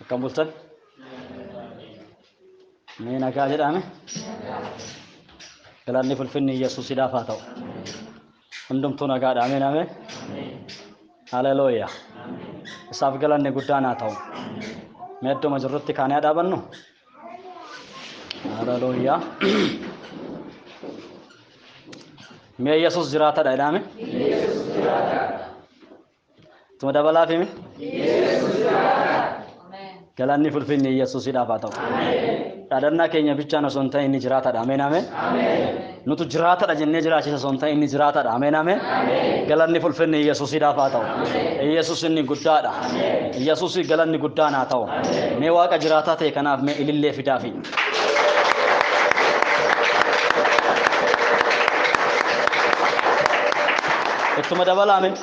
Kampultan mee nagaa jedhame galanni fulfinni Yesuusidhaaf haa ta'u. Hundumtuu nagaadha. Ameen ameen. Haleluuyaa. Isaaf galanni guddaan haa ta'u. Mee iddoo jirrutti kaanee dhaabannu. Haleluuyaa. Mee Yesuus jiraatadha jedhame. Tuma dabalaa fi Yesuus jiraata. Galanni fulfinni Yesuusidhaaf haa ta'u. Dhaadannaa keenya bichaan osoo hin ta'in inni jiraatadha. Ameen ameen. Nutu jiraatadha jennee jiraachisa osoo hin ta'in inni jiraatadha. Ameen ameen. Galanni fulfinni Yesuusidhaaf haa ta'u. Yesuus inni guddaadha. Yesuus galanni guddaan haa ta'u. Mee Waaqa jiraataa ta'e kanaaf mee ilillee fidaafi. Ittuma dabalame.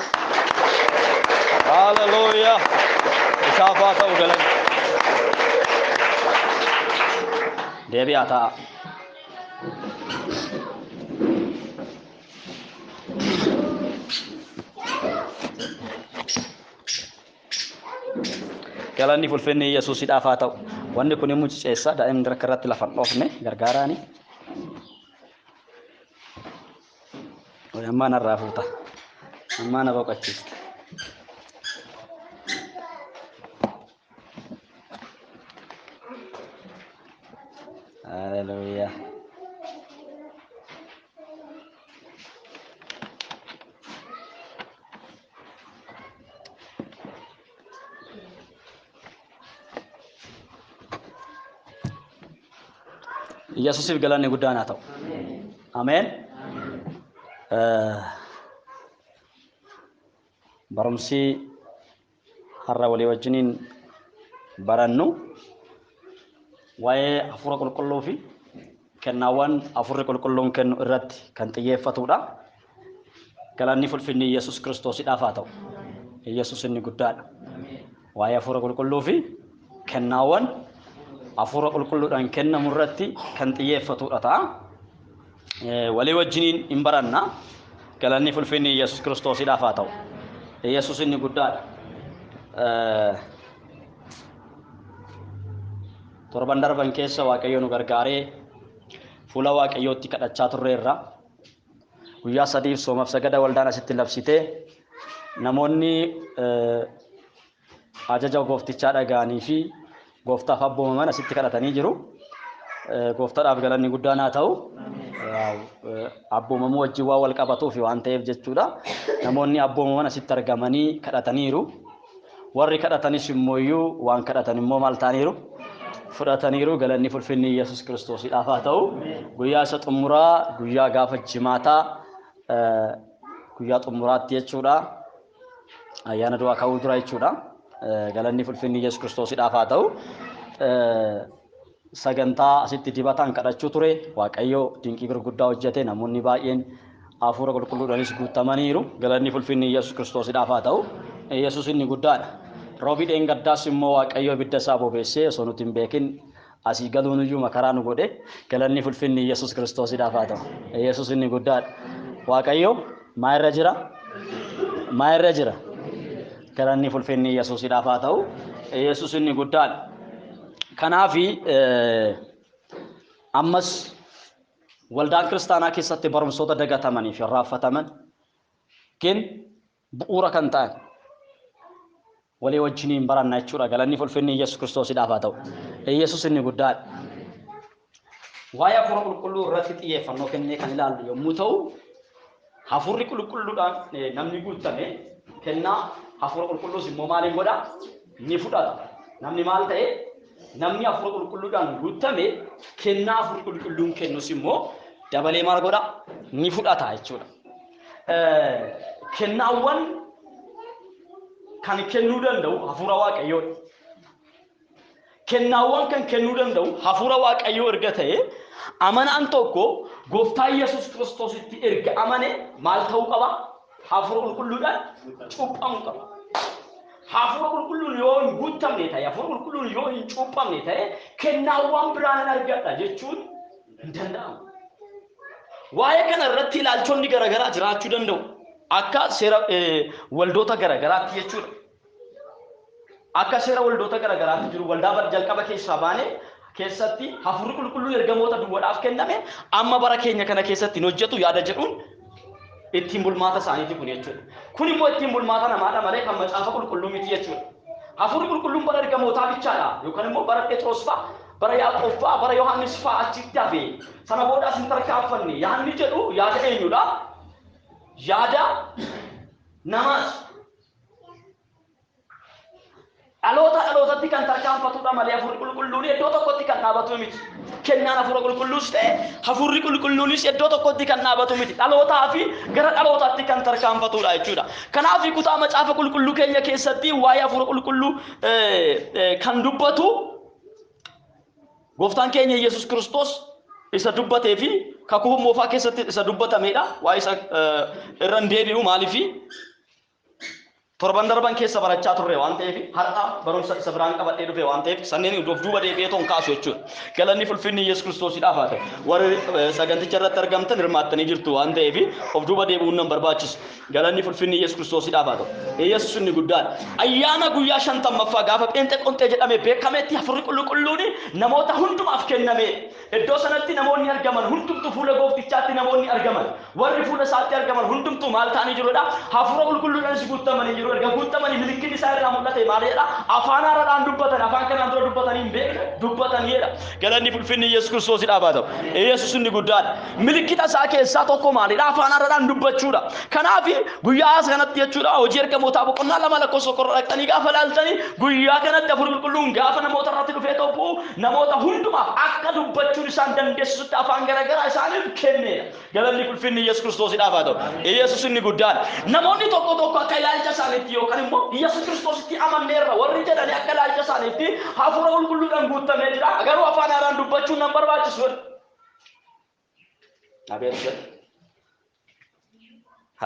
Haleluuyaa. Isaaf haa ta'u galanni. Deebi'aa ta'a. Galanni fulfinni Yesuusidhaaf haa ta'u. Wanni kun immoo ciceessa daa'imni harka irratti lafa dhoofne gargaaraani. Ammaan irraa fuuta. Ammaan na boqochiista. Haleluuyaa. Yesuusiif galanni guddaan haa ta'u. Ameen. Barumsi har'a walii wajjiniin barannu waa'ee hafuura qulqulluu fi kennaawwan hafuurri qulqulluun kennu irratti kan xiyyeeffatudha. Galanni fulfinni Yesuus Kiristoosidhaaf haa ta'u. Yesuus inni guddaadha. Waa'ee hafuura qulqulluu fi kennaawwan hafuura qulqulluudhaan kennamu irratti kan xiyyeeffatudha ta'a. Walii wajjiniin hin baranna. Galanni fulfinni Yesuus Kiristoosidhaaf haa ta'u. Yesuus inni guddaadha. Torban darban keessa Waaqayyo nu gargaaree fuula Waaqayyootti kadhachaa turreerra. Guyyaa sadiif soomaaf sagada waldaan asitti labsitee namoonni ajaja gooftichaa dhaga'anii fi gooftaaf abboomaman asitti kadhatanii jiru. Gooftaadhaaf galanni guddaan haa ta'u. Abboomamuu wajjin waa wal qabatuuf waan ta'eef jechuudha. Namoonni abboomaman asitti argamanii kadhataniiru. Warri kadhatanis immoo waan kadhatan immoo maal ta'aniiru? Fudhataniiru. Galanni fulfinni Yesuus Kiristoosidhaaf haa ta'u. Guyyaa isa xumuraa guyyaa gaafa jimaataa guyyaa xumuraatti jechuudha. Ayyaana du'aa ka'uu dura jechuudha. Galanni fulfinni Yesuus Kiristoosidhaaf haa ta'u. Sagantaa asitti dibataan kadhachuu ture. Waaqayyo dinqii gurguddaa hojjete. Namoonni baay'een hafuura qulqulluudhaanis guutamaniiru. Galanni fulfinni Yesuus Kiristoosidhaaf haa ta'u. Yesuus inni guddaadha. Roobii dheengaddaas immoo Waaqayyo ibidda isaa bobeessee osoo nuti hin beekin asii galuun iyyuu makaraa nu godhe. Galanni fulfinni Yesuus Kiristoosidhaaf haa ta'u. Yesuus inni guddaadha. Waaqayyo maa irra jira? Maa irra jira? Galanni fulfinni Yesuusidhaaf haa ta'u. Yesuus inni guddaadha. Kanaafi ammas waldaan kiristaanaa keessatti barumsoota dagatamanii fi raafataman kin bu'uura kan ta'an walii wajjiniin baranna jechuudha. Galanni fulfinni Yesuus Kiristoosidhaaf haa ta'u. Yesuus inni guddaadha. Waa'ee hafuura qulqulluu irratti xiyyeeffannoo kennee kan ilaallu yommuu ta'u, hafuurri qulqulluudhaan namni guutame kennaa hafuura qulqulluus immoo maaliin godha? Ni fudhata. Namni maal ta'e? Namni hafuura qulqulluudhaan guutame kennaa hafuurri qulqulluun kennus immoo dabalee maal godha? Ni fudhata jechuudha. Kennaawwan kan kennuu danda'u hafuura Waaqayyoodha. Kennaawwan kan kennuu danda'u hafuura Waaqayyoo erga ta'e amanaan tokko Gooftaa Yesuus Kiristoositti erga amane maal ta'uu qaba? Hafuura qulqulluudhaan cuuphamuu qaba. Hafuura qulqulluun yoo hin guutamne ta'e, hafuura qulqulluun yoo hin cuuphamne ta'e kennaawwan biraan argadha jechuun hin danda'amu. Waa'ee kana irratti ilaalchonni garaagaraa jiraachuu danda'u. Akka seera waldoota garaagaraatti jechuudha. akka seera waldoota garaagaraatti jiru waldaa bar jalqaba keessaa baane keessatti hafuurri qulqulluun ergamoota duwwaadhaaf kenname amma bara keenya kana keessatti hin hojjetu yaada jedhuun ittiin bulmaata isaaniiti kun jechuudha. Kun immoo ittiin bulmaata namaadha malee kan macaafa qulqulluu miti jechuudha. Hafuurri qulqulluun bara ergamootaa bichaadha yookaan immoo bara Phexros fa'a bara Yaaqoob fa'a bara Yohaannis fa'a achitti hafe sana boodaas hin tarkaanfanne yaadni jedhu yaada eenyudha? Yaada namaas. Dhalootatti kan tarkaanfatudha malee hafuurri qulqulluun iddoo tokkotti kan dhaabatu miti. Kennaan hafuura qulqulluus ta'e hafuurri qulqulluunis iddoo tokkotti kan dhaabatu miti. Dhalootaa fi gara dhalootaatti kan tarkaanfatudha jechuudha. Kanaaf kutaa macaafa qulqulluu keenya keessatti waa'ee hafuura qulqulluu kan dubbatu Gooftaan keenya Yesuus Kiristoos isa dubbatee fi kakuu moofaa keessatti isa dubbatamedha. Waa'ee isa irra hin deebi'u maaliifi torban darban keessa barachaa turre waan ta'eef har'a barumsa isa biraan qabadhee dhufe waan ta'eef sanneen of duuba deebi'ee toon kaasu jechuudha. Galanni ulfinni Yesuus Kiristoosidhaaf haa ta'u. Warri saganticha irratti argamtan hirmaattanii jirtu waan ta'eef of duuba deebi'uun nan barbaachisu. Galanni ulfinni Yesuus Kiristoosidhaaf haa ta'u. Yesuus inni guddaadha. Ayyaana guyyaa 50ffaa gaafa Pheenxeqonxee jedhamee beekametti hafuurri qulqulluun namoota hundumaaf kenname. Iddoo sanatti namoonni argaman hundumtu fuula gooftichaatti namoonni argaman. Warri fuula isaatti argaman hundumtu maal ta'anii jirudha? Hafuura qulqulluudhaan si guutamanii jiru. Erga guutamanii milikiin isaa irraa mul'ate maalidha? Afaan haaraadhaan dubbatan, afaan kanaan dura dubbatanii hin beekne dubbataniidha. Galanni ulfinni Yesuus Kiristoosidhaaf haa ta'u. Yesuus inni guddaadha. Milikita isaa keessaa tokko maalidha? Afaan haaraadhaan dubbachuudha. Kanaaf guyyaa as kanatti jechuudha hojii ergamootaa boqonnaa 2 lakkoofsa 1 dhaqxanii gaafa ilaaltanii guyyaa kanatti hafuurri qulqulluun gaafa namoota irratti dhufee tokko namoota hundumaaf akka dubbachuun isaan dandeessisutti afaan garaagaraa isaaniif kenneedha. Galanni ulfinni Yesuus Kiristoosidhaaf haa ta'u. Yesuus inni guddaadha. Namoonni tokko akka ilaalcha isaaniitti yookaan immoo Yesuus Kiristoositti amanneerra warri jedhanii akka ilaalcha isaaniitti hafuura qulqulluudhaan guutamee jira. Garuu afaan haaraan dubbachuun nan barbaachisu.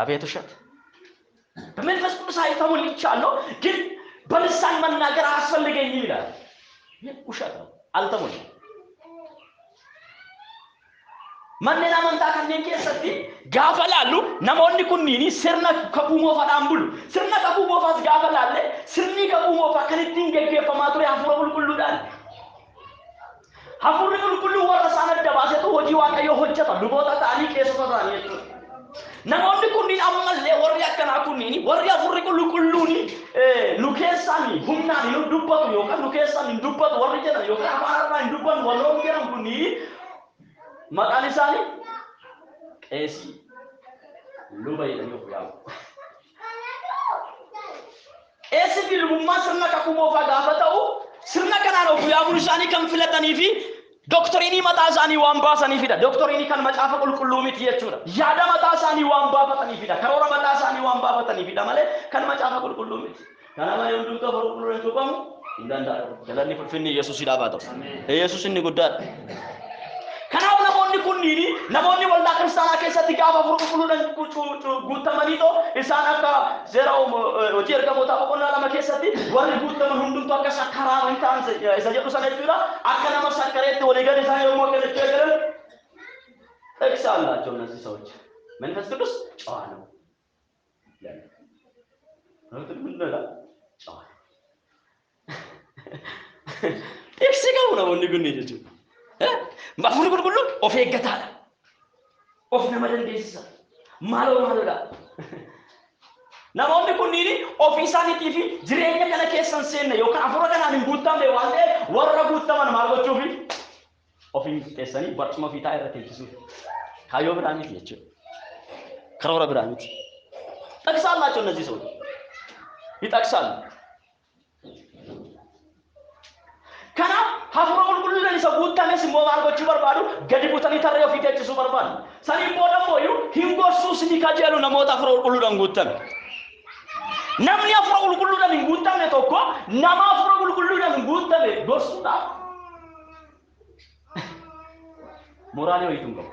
አቤት ውሸት በመንፈስ ቅዱስ አይተሙን ይቻለው ግን በልሳን መናገር አስፈልገኝ ይላል። ውሸት ነው። አልተሙን ማንና መንታ ከነን ከሰቲ ጋፈላሉ ነሞኒ ኩኒኒ ስርና ከቡሞ ፈዳምቡሉ ስርና ከቡሞ ፋስ ጋፈላለ ስርኒ ከቡሞ ፋ ከነቲን ገገፈማቱ ያፍሮ ቁልቁሉዳል ሀፉር ቁልቁሉ ወረሳነ ደባሰቱ ወጂ ዋቀዮ ሆጀታ ዱቦታ ታኒ ከሰታ ታኒ namoonni kunniin ammallee warri akkanaa kunniin warri hafuurri qulqulluuni nu keessaan humnaan hin dubbatu yookaan nu keessaan hin dubbatu warri jedhan yookaan afaanarraa hin dubbatu warroonni jedhan kunniin maqaan isaanii qeesii luba jedhanii of yaamu. Qeesii fi lubummaa sirna kakuu moofaa gaafa ta'u sirna kanaan of yaamuun isaanii kan filatanii fi Doktorini mataa isaanii waan baasanii fida. Doktorini kan macaafa qulqulluu miti jechuudha. Yaada mataa isaanii waan baafatanii fida. Karoora mataa isaanii waan baafatanii fida malee kan macaafa qulqulluu miti. Kana malee hunduu ka qulqulluun tuqamu hin danda'u. Galanni ulfinni Yesuusidhaaf haa ta'u. Yesuus inni guddaadha. Kanaaf namoonni kunniin namoonni waldaa kiristaanaa keessatti gaafa qulqulluudhaan guutamanii too isaan akka seera hojii ergamootaa boqonnaa 2 keessatti warri guutaman hundumtu akka sakkaraa hin ta'an isa jedhu sana jechuudha. Akka nama sakkareetti walii gadi isaan yommuu akka jechuudha jedhan ጠቅሳላቸው እነዚህ ሰዎች መንፈስ ቅዱስ ጨዋ ነው ጨዋ ጠቅስጋው ነው ወንድጉን ይጀጁ ማፉር ጉልጉሉ ኦፍ የገታላ ኦፍ ነመደንዴሳ ማሎዳ namoonni kunniin ofiisaaniitii fi jireenya kana keessan seenne yookaan afura kanaan hin guutamne waan ta'eef warra guutaman maal gochuuf ofiin keessanii barcuma fiitaa irra teessisuuf kaayyoo biraa miti jechuudha. Karoora biraa miti. ጠቅሳላቸው እነዚህ ሰዎች ይጠቅሳሉ። Kanaaf hafuura qulqulluudhaan isa guutames immoo maal gochuu barbaadu gadi buutanii tarree ofii teessisuu barbaadu. Saniin booda immoo hin gorsuus ni kajeelu namoota hafuura qulqulluudhaan guutame. Namni hafuura qulqulluudhaan hin guutamne tokko nama hafuura qulqulluudhaan hin guutame gorsuudhaaf moraalii wayituu hin qabu.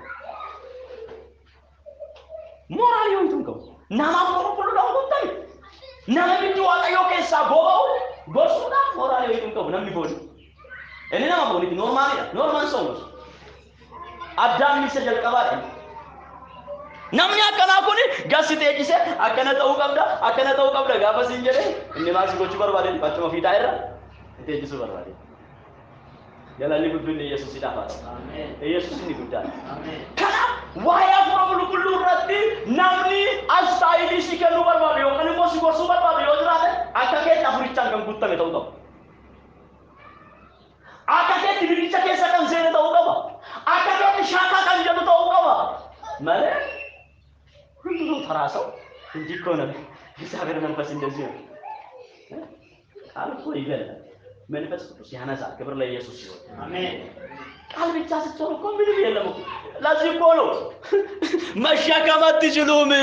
Moraalii wayituu hin qabu. Nama hafuura qulqulluudhaan guutame nama biddi waaqayyoo keessaa boba'u gorsuudhaaf moraalii wayituu hin qabu namni booni. Ini nama boniti normal ya, normal somos. Adam bisa jalqabaadha. namni akkana kuni gasite ejise akkana ta'uu qabda gaafa siin jedhe inni maal si gochuu barbaade baachuma fiidaa irra ejisu barbaade galanni guddinni Yesuus idaafa amen Yesuus ni guddaa amen kana waaya fura kullu irratti namni astaayilii si kennu barbaade yookaan immoo si gorsuu barbaade yoo jiraate akka keessa afurichaan kan guutame ta'uu qaba akka keessa bidicha keessa kan seene ta'uu qaba akka keessa shaakaa kan jedhu ta'uu qaba malee ሁሉ ተራሰው እንጂ ኮነ እግዚአብሔር መንፈስ እንደዚህ ነው አልፎ ይገላል መንፈስ ቅዱስ ያነሳል ክብር ለኢየሱስ ይሁን አሜን ቃል ብቻ ስትሆን እኮ ምንም የለም ለዚህ እኮ ነው መሸከም አትችሉም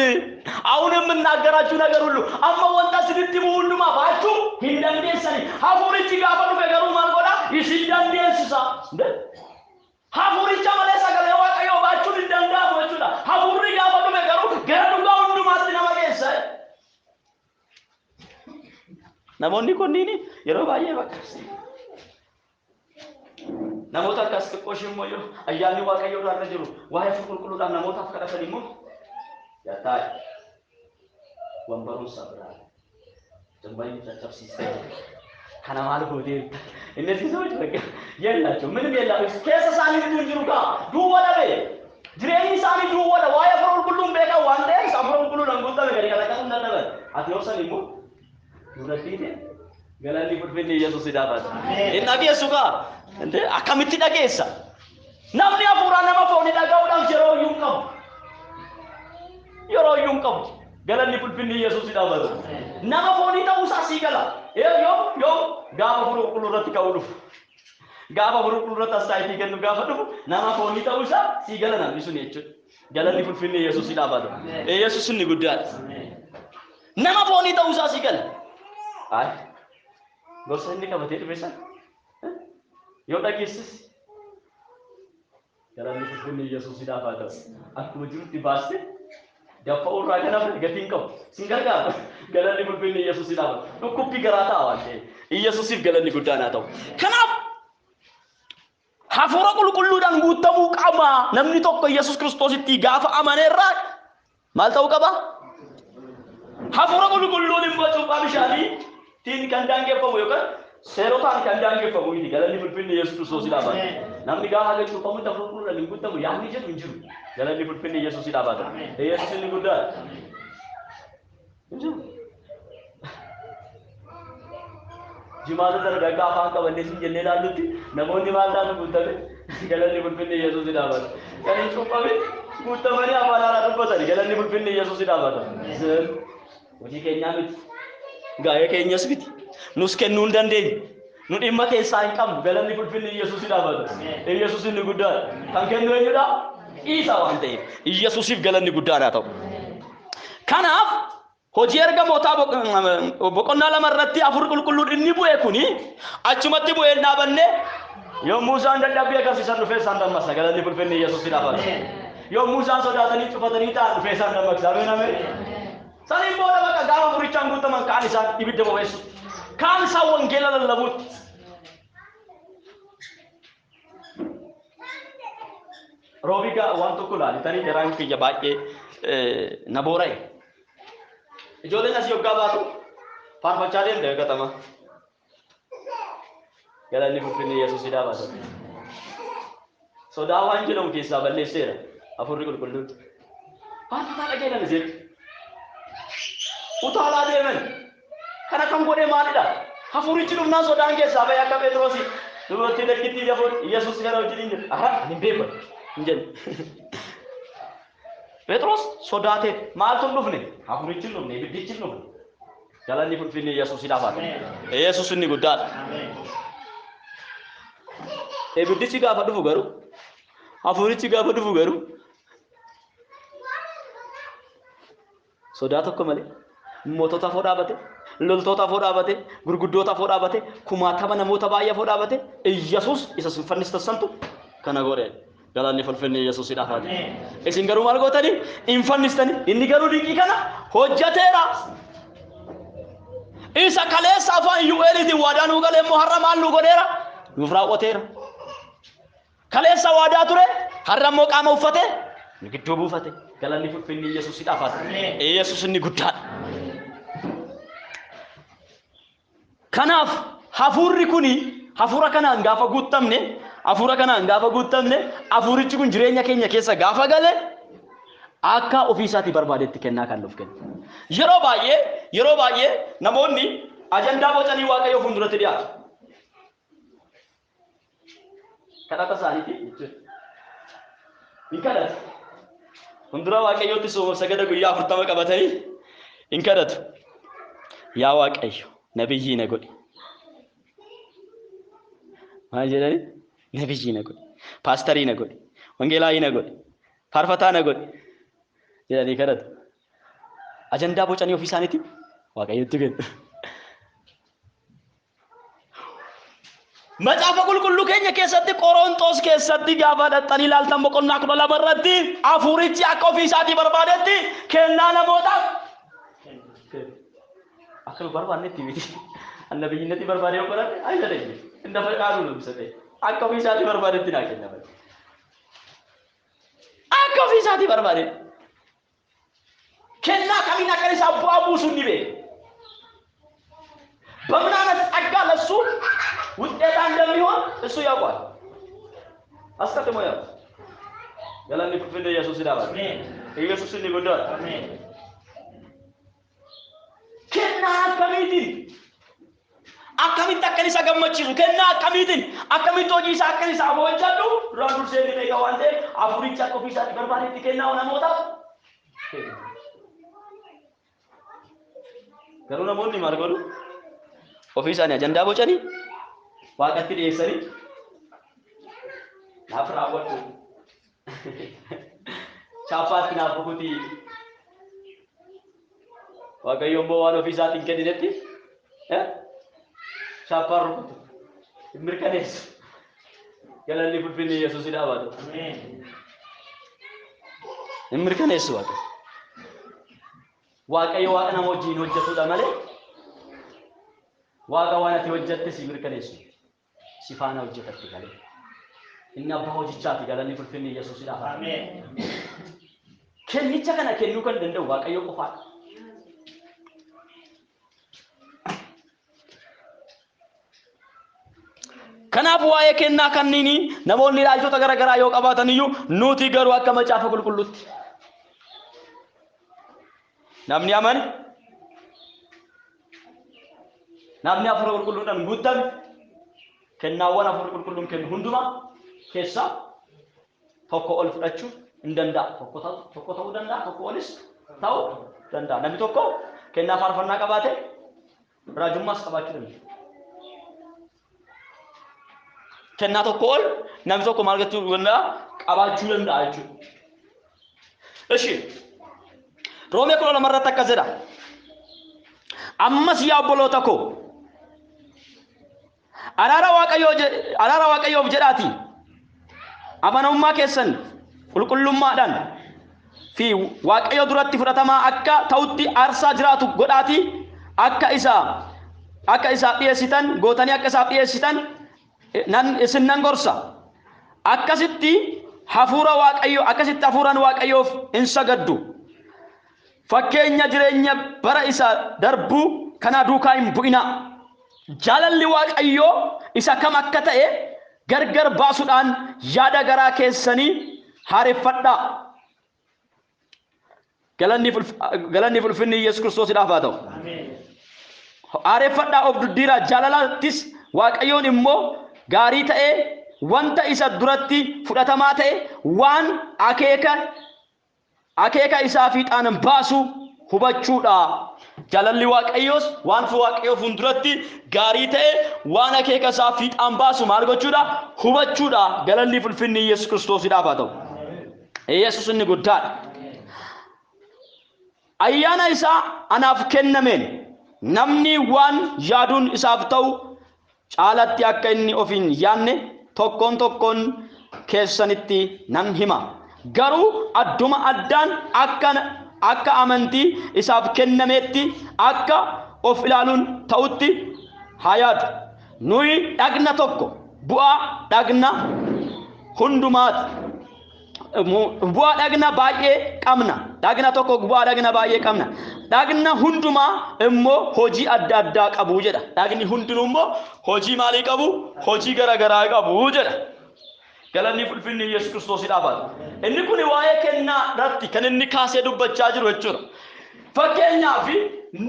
አሁን የምናገራችሁ ነገር ሁሉ አማ ወንታ ስድድሙ ሁሉ ማባችሁ እንደንደሰኒ ሀፉሪቲ ጋፈዱ ነገሩ ማልቆዳ ይሲዳንደንስሳ ሀፉሪቻ ማለት ሰገለ ዋቀዮ ባችሁ እንደንዳ ወቹዳ ሀፉሪ ጋፈዱ ነገሩ ገረዱ ጋር ሁሉ ማጥና ማገሰ namoonni kunniin yeroo baay'ee bakka namoota akkas xiqqoosh immoo yoo ayyaanni waaqayyoo irra jiru waa'ee qulqulluudhaan namootaaf kadhatan immoo yataa wambaruun sabraa jambayin caccabsiisee kana maal gootee እነዚህ ሰዎች በቃ የላቸው ምንም የላቸው keessa isaanii bituu jiru kaa duwwa dhabe jireenyi isaanii duwwa dha waa'ee qulqulluun beekaa waan ta'eef qulqulluudhaan guutame gadi kalaqatu hin dadhaban ati yoo san immoo Nuratine galanni fulfinni Yesuus idaafaat in dhageessu kaa ente akkamitti dhageessa namni hafuuraan nama fooni dhaga'uudhaaf yeroo iyyuu hin qabu galanni fulfinni Yesuus idaafaat nama fooni ta'uusaa sii gala yoo gaafa qulqulluu irratti ka'uu dhufu gaafa qulqulluu irratti astaayitii kennu gaafa dhufu nama fooni ta'uusaa sii gala namni sun jechuudha galanni fulfinni Yesuus idaafaat Yesuus inni guddaadha nama fooni ta'uusaa sii gala ay gorsa inni qabatee dhufeessan yoo dhageessis galanni fulfinni Yesuus idaafaat akkuma jirutti baaste dafa urraa kana gatiin qabu sin gargaara galanni fulfinni Yesuus idaafaat dhukkubbi garaa ta'a waan ta'eef Yesuusiif galanni guddaan haa ta'u kanaaf hafuura qulqulluudhaan guutamuu qaba namni tokko Yesuus Kiristoositti gaafa amaneerraa maal ta'uu qaba hafuura qulqulluun immoo cuuphaa bishaanii tiin kan daangeffamu yookaan seerotaan kan daangeffamu idi galanni fulfinni Yesuus Kiristoos idaafaat namni gaafa haga cuuphamu hafuura qulqulluudhaan hin guutamu yaadni jedhu hin jiru galanni fulfinni Yesuus idaafaat Yesuus inni guddaa jimaatu dargaggaa afaan qabannee sin jennee ilaallutti namoonni maal taatu guutame galanni fulfinni Yesuus idaafaat kan hin cuuphame guutamanii afaan haaraa dubbatan galanni fulfinni Yesuus idaafaat hojii keenyaa miti gaa'ee keenyas miti nus kennuu hin dandeenye nu dhimma keessaa hin qabnu galanni fulfinni Yesuus idaafaat Yesuus inni guddaa kan kennu eenyudha isa waan ta'eef Yesuusiif galanni guddaan haa ta'u kanaaf hojii ergamootaa boqonnaa lama irratti afur qulqulluu inni bu'e kuni achumatti bu'ee dhaabanne yommuu isaan dadhabbii agarsiisan dhufee isaan dammaqsa galanni fulfinni Yesuus idaafaat yommuu isaan sodaatanii cufatanii ta'an dhufee isaan dammaqsa ameen ameen Sanin boda bakka gaafa furichaan guutaman kaan isaan ibidda bobeessu kaan isaan wangeela lallabuutti roobiga waan tokko laalitanii jaraan kiyya baay'ee na boora'e ijoolleen asii yoggaa baatu faarfachaa deemte gatama galanni fulfinni Yesuus idaafaat sodaa waan jedhamu keessaa balleesseera hafuurri qulqulluun faarfataa dhageedhan isee utaalaa deeman kana kan godhe maalidha hafuurichi dhufnaan sodaan keessaa ba'e akka Phexrosi dubartii dakkitti jafuun Yesuus gara wajjin hin aha hin beeku hin jedhu Phexros sodaatee maaltu dhufne hafuurichi dhufne ibiddichi dhufne galanni fulfinni Yesuus idaafaat Yesuus inni guddaadha ibiddichi gaafa dhufu garuu hafuurichi gaafa dhufu garuu sodaa tokko malee mootota afoo dhaabate loltoota afoo dhaabate gurguddoota afoo dhaabate kumaatama namoota baay'ee afoo dhaabate Yesuus isa sinfannistantu kana godhe galanni fulfinni Yesuus idaafaat isin garuu maal gootanii hin fannistanii inni garuu dinqii kana hojjateera isa kaleessa afaan Yu'eeliitiin waadaa nuu galee immoo har'a maal nuu godheera nuuf raawwateera kaleessa waadaa ture har'a immoo qaama uffate gidduu buufate galanni fulfinni Yesuusidhaaf haa ta'u. Yesuus inni guddaadha. Kanaaf hafuurri kuni hafuura kanaan gaafa guuttamne hafuurichi kun jireenya keenya keessa gaafa gale akka ofii isaatii barbaadetti kennaa kan nuuf kenna. Yeroo baay'ee namoonni ajandaa bocanii Waaqayyoo fuulduratti dhiyaatu. Kadhata isaaniiti jechuudha. Hin kadhatu. Fuuldura Waaqayyootti soomaaf sagada guyyaa 40 qabatanii hin kadhatu. Yaa Waaqayyo nabiyyii na godhi. Maal jedhani? Nabiyyii na godhi. Paastarii na godhi. Wangeelaayii na godhi. Faarfataa na godhi. Jedhanii kadhatu. Ajandaa bocanii ofii isaaniiti Waaqayyootti kennu. Macaafa qulqulluu keenya keessatti Qorontos keessatti gaafa dhaxxanii ilaaltan boqonnaa 12 irratti hafuurichi akka ofii isaatii barbaadetti kennaa namootaaf akka barbaannetti miti. Annabiyyinnatti barbaadee yoo barate ayya ta'e inda faqaaduu nubsate akka ofii isaatii barbaadetti naa kenna. Akka ofii isaatii barbaade kennaa kamiin akka isaa bu'aa buusuun ni beeka. በምን አይነት ጸጋ ለሱ ውጤታ እንደሚሆን እሱ ያውቃል። አስቀድሞ ያውቃል። ገላኒ ፍፍንደ ኢየሱስ ይዳባል። አሜን። ኢየሱስን ይጎዳል። አሜን። ከና akkamitti akka isa gammachiisu kenna akkamitti hojii isaa akka isa aboochadhu duraan dursee ni beeka waan ta'eef afuricha akka ofii isaatti barbaadetti kennaa namootaaf garuu namoonni maal godhu ofii isaanii ajandaa bocanii waaqatti dhiyeessanii naaf raawwadhu chaappaatti naaf bukutii waaqayyoon boo waan ofii isaatiin kenninetti chaappaan rukutu mirkaneessu galanni fulfinni Yesuus dhaabatu ameen mirkaneessu waaqayyo waaqa nama wajjin hojjetudha malee waaqa waan ati hojjette si mirkaneessu si faana hojjetatti galee inni abbaa hojichaati galanni fulfinni Yesuus dhaabatu ameen kennicha kana kennuu kan danda'u waaqayyo qofaadha. Kanaaf waa'ee kennaa kanniini namoonni ilaalchota garaagaraa yoo qabaatan iyyuu nuti garuu akka macaafa qulqulluutti namni amane namni hafuura qulqulluudhaan guutame kennaawwan hafuura qulqulluun kennu hundumaa keessaa tokko ol fudhachuu hin danda'a. Tokko ta'uu danda'a, tokko olis ta'uu danda'a. Namni tokko kennaa faarfannaa qabaate raajummaas qabaachuu danda'a. Kennaa tokko ol namni tokko maal gochuu danda'a qabaachuu danda'a jechuudha. Eshi Roomee 12 irratti akkas jedha. Ammas yaa obboloota koo araara waaqayyoof jedhaati amanamummaa keessan qulqullummaadhaan fi waaqayyo duratti fudhatamaa akka ta'utti aarsaa jiraatu godhaati akka isaa dhiyeessitan gootanii akka isaaf dhiyeessitan nan isin nan gorsa akkasitti hafuuraan waaqayyoof hin sagaddu fakkeenya jireenya bara isa darbuu kana duukaa hin bu'ina jaalalli waaqayyoo isa kam akka ta'e gargar baasuudhaan yaada garaa keessanii haareffadhaa. Galanni fulfinni Yesuus Kiristoosiidhaaf haa ta'u. Haareffadhaa of duddiiraa jaalalattis waaqayyoon immoo gaarii ta'e wanta isa duratti fudhatamaa ta'e waan akeeka isaa fiixaan baasu hubachuudha. Jaalalli waaqayyoos waan waaqayyoo fuulduratti gaarii ta'e waan akeeka isaa fiixaan baasu maal gochuudha hubachuudha. Galanni fulfinni Yesuus Kiristoosiidhaaf haa ta'u. Yesuus inni guddaadha. Ayyaana isaa anaaf kennameen namni waan yaaduun isaaf ta'u caalatti akka inni ofiin yaanne tokkoon keessanitti nan hima. Garuu adduma addaan akka amantii isaaf kennameetti akka of ilaaluun ta'utti haa yaadu. Nuyi dhagna tokko bu'aa dhagna hundumaati. bu'aa dhagna baay'ee qabna. Dhagna tokko bu'aa dhagna baay'ee qabna. Dhagna hundumaa immoo hojii adda addaa qabu jedha. Dhagni hundinuu immoo hojii maalii qabu? Hojii garaagaraa qabu jedha. Galanni ulfinni Yesuus Kiristoos dhaabata. Inni kun waa'ee kennaa irratti kan inni kaasee dubbachaa jiru jechuudha. Fakkeenyaaf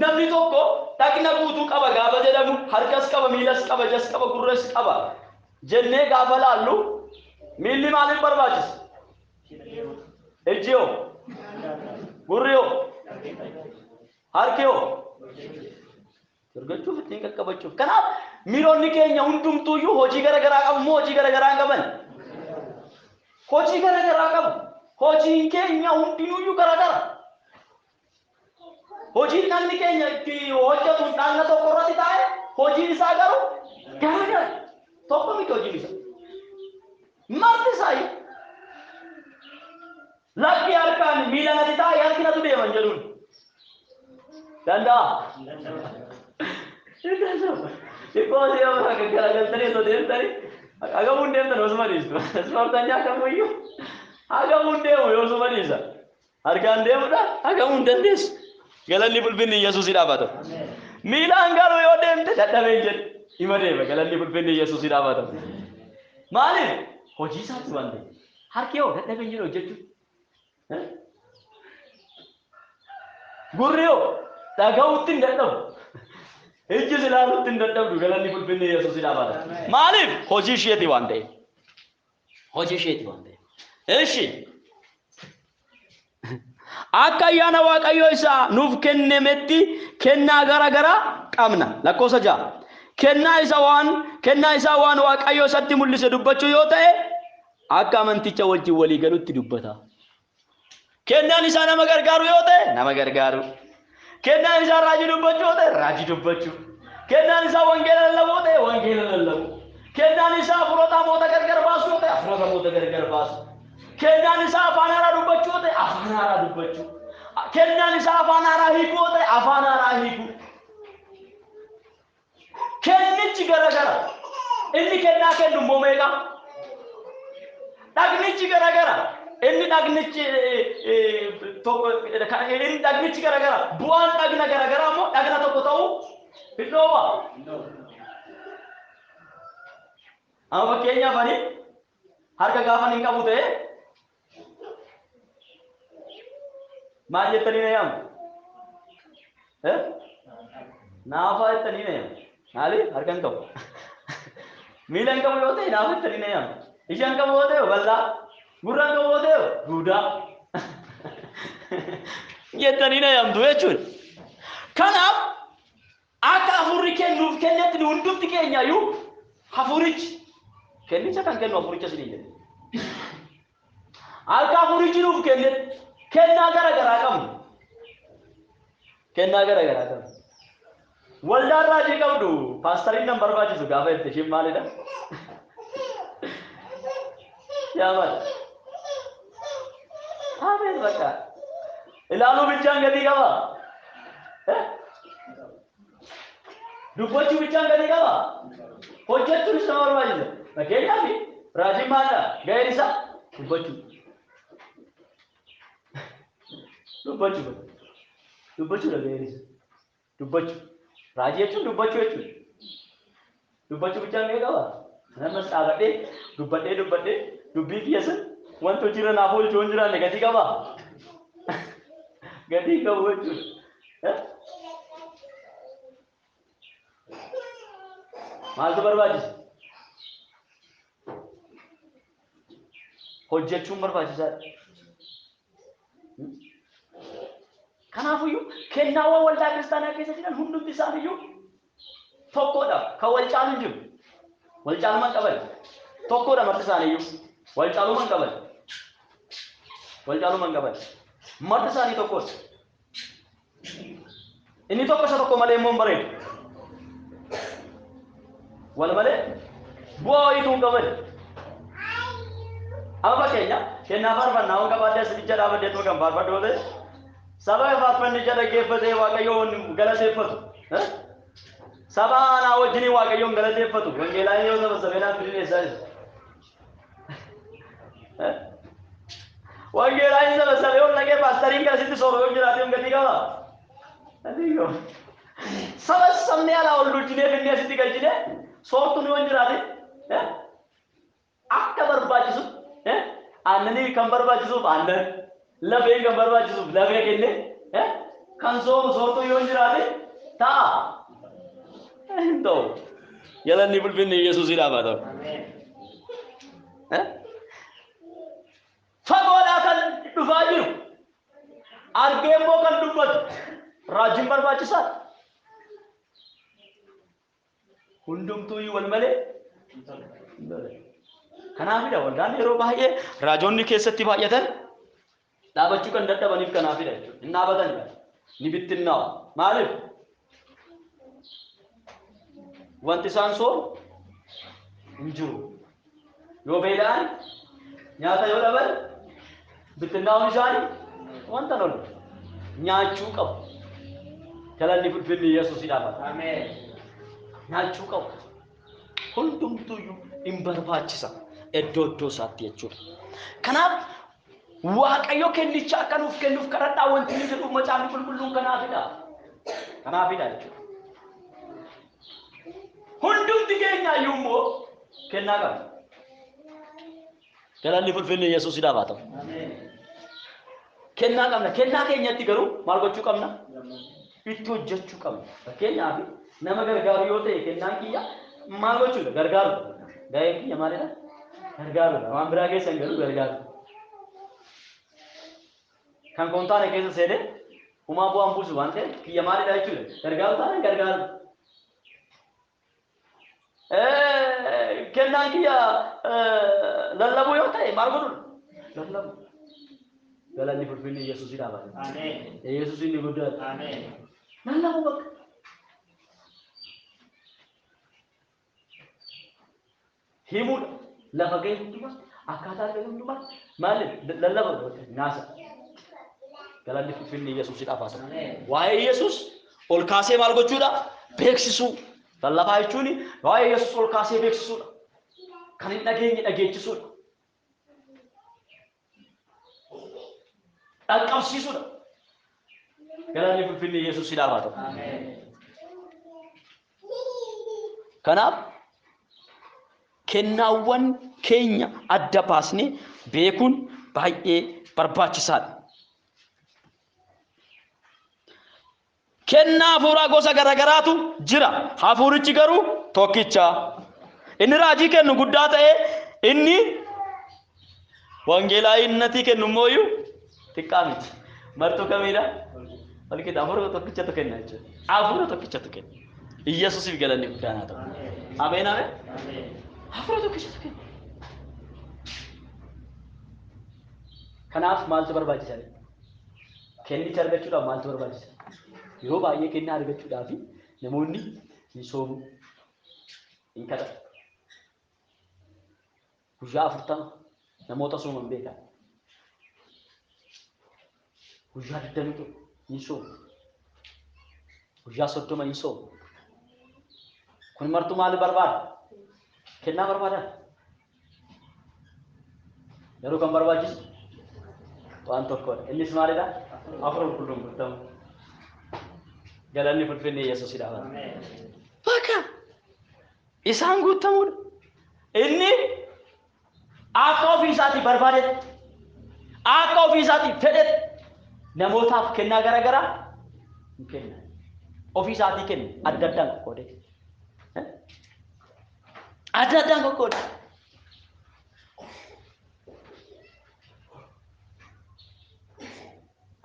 namni tokko dhagna guutuu qaba gaafa jedhamu harkas qaba, miilas qaba, ijas qaba, gurras qaba jennee gaafa laallu miilli maaliif barbaachisa? Ejjiyoo, gurriyoo, harkiyoo dargachuuf ittiin qaqqabachuuf. Kanaaf miilonni keenya hundumtuuyyuu hojii garaagaraa qabu moo hojii garaagaraa hin qaban? Hojii garaagaraa qabu. Hojiin keenya hundinuuyyuu garaagara. Hojiin namni keenya itti hojjetu dhagna tokko irratti taa'e hojiin isaa garuu garaagara. Tokko miti hojiin isaa. Marti isaa lakki harkaan miila natti taa'e harki natu deeman jedhuun danda'a. Ikoosi yoo garagaltanii osoo deemtanii hagamuun deemtan osuma dhiistu. Ispoortanyaa kamuyyuu hagamuun deemu yoo osuma dhiisa. Harkaan deemudha hagamuun dandeessu. Galanni ulfinni Yesuusii dhaabata. Miilaan garuu yoo deemte dadhabeen jedhe hima deema. Galanni ulfinni Yesuusii dhaabata. Maaliif? Hojii isaatti waan ta'eef. Harki yoo dadhabeen jedhe hojjechuu. Gurri yoo dhaga'uutti hin dadhabu. Ijji ilaaluutti hin dadhabdu. Galanni ulfinni Yesuusii dhaabata. Maaliif? Hojii isheeti waan ta'eef. Hojii isheeti waan ta'eef. Eeshi. Akka ayyaana Waaqayyoo isaa nuuf kennametti kennaa garaagaraa qabna. Lakkoofsa 6. Kennaa isaa waan Waaqayyoo isatti mul'ise dubbachuu yoo ta'e akka amanticha wajjin walii galuutti dubbata. Kennaan isaa nama gargaaru yoo ta'e nama gargaaru. Kennaan isaa raajii dubbachuu yoo ta'e raajii dubbachuu. Kennaan isaa wangeela lallabuu yoo ta'e wangeela lallabu. Kennaan isaa hafuurota hamoota gargar baasu yoo ta'e hafuurota hamoota gargar baasu. Kennaan isaa afaan haaraa dubbachuu ta'e afaan haaraa dubbachuu. Kennaan isaa afaan haaraa hiikuu ta'e afaan haaraa hiikuu. Kennichi garaagara. Inni kennaa kennu immoo meeqa? Dhagnichi garaagara. Inni dhagnichi garaagara. Bu'aan dhagna garaagara immoo dhagna tokko ta'uu hidhooba. Amma fakkeenyaaf ani harka gaafa hin qabu ta'e maal jettanii na yaamu? Naafa jettanii na yaamu. Maaliif harka hin qabu? Miila hin qabu yoo ta'e naafa jettanii na yaamu. Ija hin qabu yoo ta'e bal'aa. Gurra hin qabu yoo ta'e duudaa. Jettanii na yaamtu jechuudha. Kanaaf akka hafuurri kennuuf kennetti hundumti keenyayyuu hafuurichi kennicha kan kennu hafuuricha isinii jedhe. Akka hafuurichi nuuf kennetti kennaa garaagaraa qabnu. Kennaa garaagaraa qabnu. Waldaan raajii qabdu paastariin nan barbaachisu gaafa jette ishiin maalidha? Yaamala. Ameen bakka. Ilaaluu bichaan gatii qaba. Dubbachuu bichaan gatii qaba. Hojjechuunis nama barbaachisa. Fakkeenyaaf raajiin maalidha? Ga'een isaa dubbachuu. Dubbachuudha ga'een isaa. Dubbachuu. Raajii jechuun dubbachuu jechuudha. Dubbachuu bichaan ga'ee qaba. Namas dhaabadhee dubbadhee dubbii kiyyasan wanti hojiirra naaf oolchu hin jiraanne gatii qaba. Gatii qabu jechuudha. Maaltu barbaachisa? Hojjechuun barbaachisaadha. Kanaafiyyuu kennaawwan waldaa kiristaanaa keessa jiran hundumti isaaniiyyuu tokkodha. Kan wal caalu hin jiru. Wal caaluma hin qaban. Tokkodha marti isaaniiyyuu. Wal caaluma hin qaban. Wal caaluma hin qaban. Marti isaanii tokkodha. Inni tokko isa tokko malee immoo hin bareedu. Wal malee bu'aa wayiituu hin qaban. Amma fakkeenya kennaa faarfannaa waan qabaadde asirratti dhaabaddeetuma kan faarfadhu ta'e saba faarfanni jedha geeffatee Waaqayyoon galateeffatu. Saba anaa wajjin Waaqayyoon galateeffatu. Wangeelaa yoo saba sabeenaa fidin eessaa jira. wangeela isa basale on lage pastorin ka sitti soro yon jiraati on gadi qaba adiyo sabas samne ala ol dujine binne sitti galchine sortu yon jiraati akka barbaachisu annani kan barbaachisu annan lafee kan barbaachisu lafee kenne kan sortu yon jiraati ta endo yalanni bulfinni yesus idabata fagoda kan dhufa jiru argeemmoo kan dubbatu raajiin barbaachisaa hundumtuu wal malee kanaafidha waldaan yeroo baay'ee raajoonni keessatti baay'atan dhaabachuu kan dadhabaniif kanaafidha jechuudha hin dhaabatan ni bittinnaawa maaliif wanti isaan sooru hin jiru yoo beela'an nyaata yoo dhaban bittinnaawwan isaanii wanta lolu nyaachuu qabu galanni fulfinni yesuus idhaafata ameen nyaachuu qabu hundumtuuyyuu hin barbaachisa iddoo isaatti jechuudha kanaaf waaqayyo kennicha akka nuuf kennuuf kadhadhaa wanti nuti jedhu macaafni qulqulluun kanaafidha jechuudha hundumti keenya iyyuu immoo kennaa qabna galanni fulfinni yesuus idhaafata ameen kennaa qabna kennaa keenyatti garuu maal gochuu qabna itti hojjechuu qabna fakkeenyaaf nama gargaaru yoo ta'e kennaan kiyya maal gochuudha gargaaru ga'een kiyya maalidha gargaaru waan biraa keessan garuu gargaaru kan kontaana keessa seene umaa bu'aan buusu waan ta'e kiyya maalidha jechuudha gargaaru taane gargaaru kennaan kiyya lallabuu yoo ta'e maal godhu lallabu galanni fulfinni yesuus idhaafata ameen yesuus inni guddaadha ameen lallabu bakka himuudha lafa ga'e hundumaa akkaataa ga'e hundumaa maali lallaba naasa galanni fulfinni yesuus idhaafata waa'ee yesuus ol kaasee maal gochuudha beeksisuu lallabaa jechuun waa'ee yesuus ol kaasee beeksisuudha kan hin dhageenye dhageechisuudha dhaqqabsiisuudha galanni fulfinni yesuus idhaafata ameen kanaaf kennaawwan keenya adda baasnee beekuun baay'ee barbaachisaadha kennaa hafuuraa gosa garagaraatu jira hafuurichi garuu tokkicha inni raajii kennu guddaa ta'e inni wangeelaayinnati kennu mooyyuu xiqqaa miti martuu kamiidha walqixa hafuura tokkichatu kenna jechuudha hafuura tokkichatu kenna Iyyesuusiif galanni guddaan haa ta'u ameen ameen hafuura tokkichatu kenna kanaaf maaltu barbaachisa kennicha argachuudhaaf maaltu barbaachisa yeroo baay'ee kennaa argachuudhaaf namoonni hin soomu hin kadhatu guyyaa 40 namoota sooman beekan guyyaa 20 hin soomu guyyaa 30 hin soomu kun martuu maal barbaada kennaa barbaada yeroo kan barbaachisu waan tokkodha innis maalidha hafuura qulqulluun guutamu galanni fulfinni yesuus idhaafata bakka isaan guutamuudha inni akka ofii isaatii barbaadetti akka ofii isaatii fedhetti namootaaf kennaa garagaraa hin kenna ofii isaatii kenna adda addaan qoqqoode adda addaan qoqqoode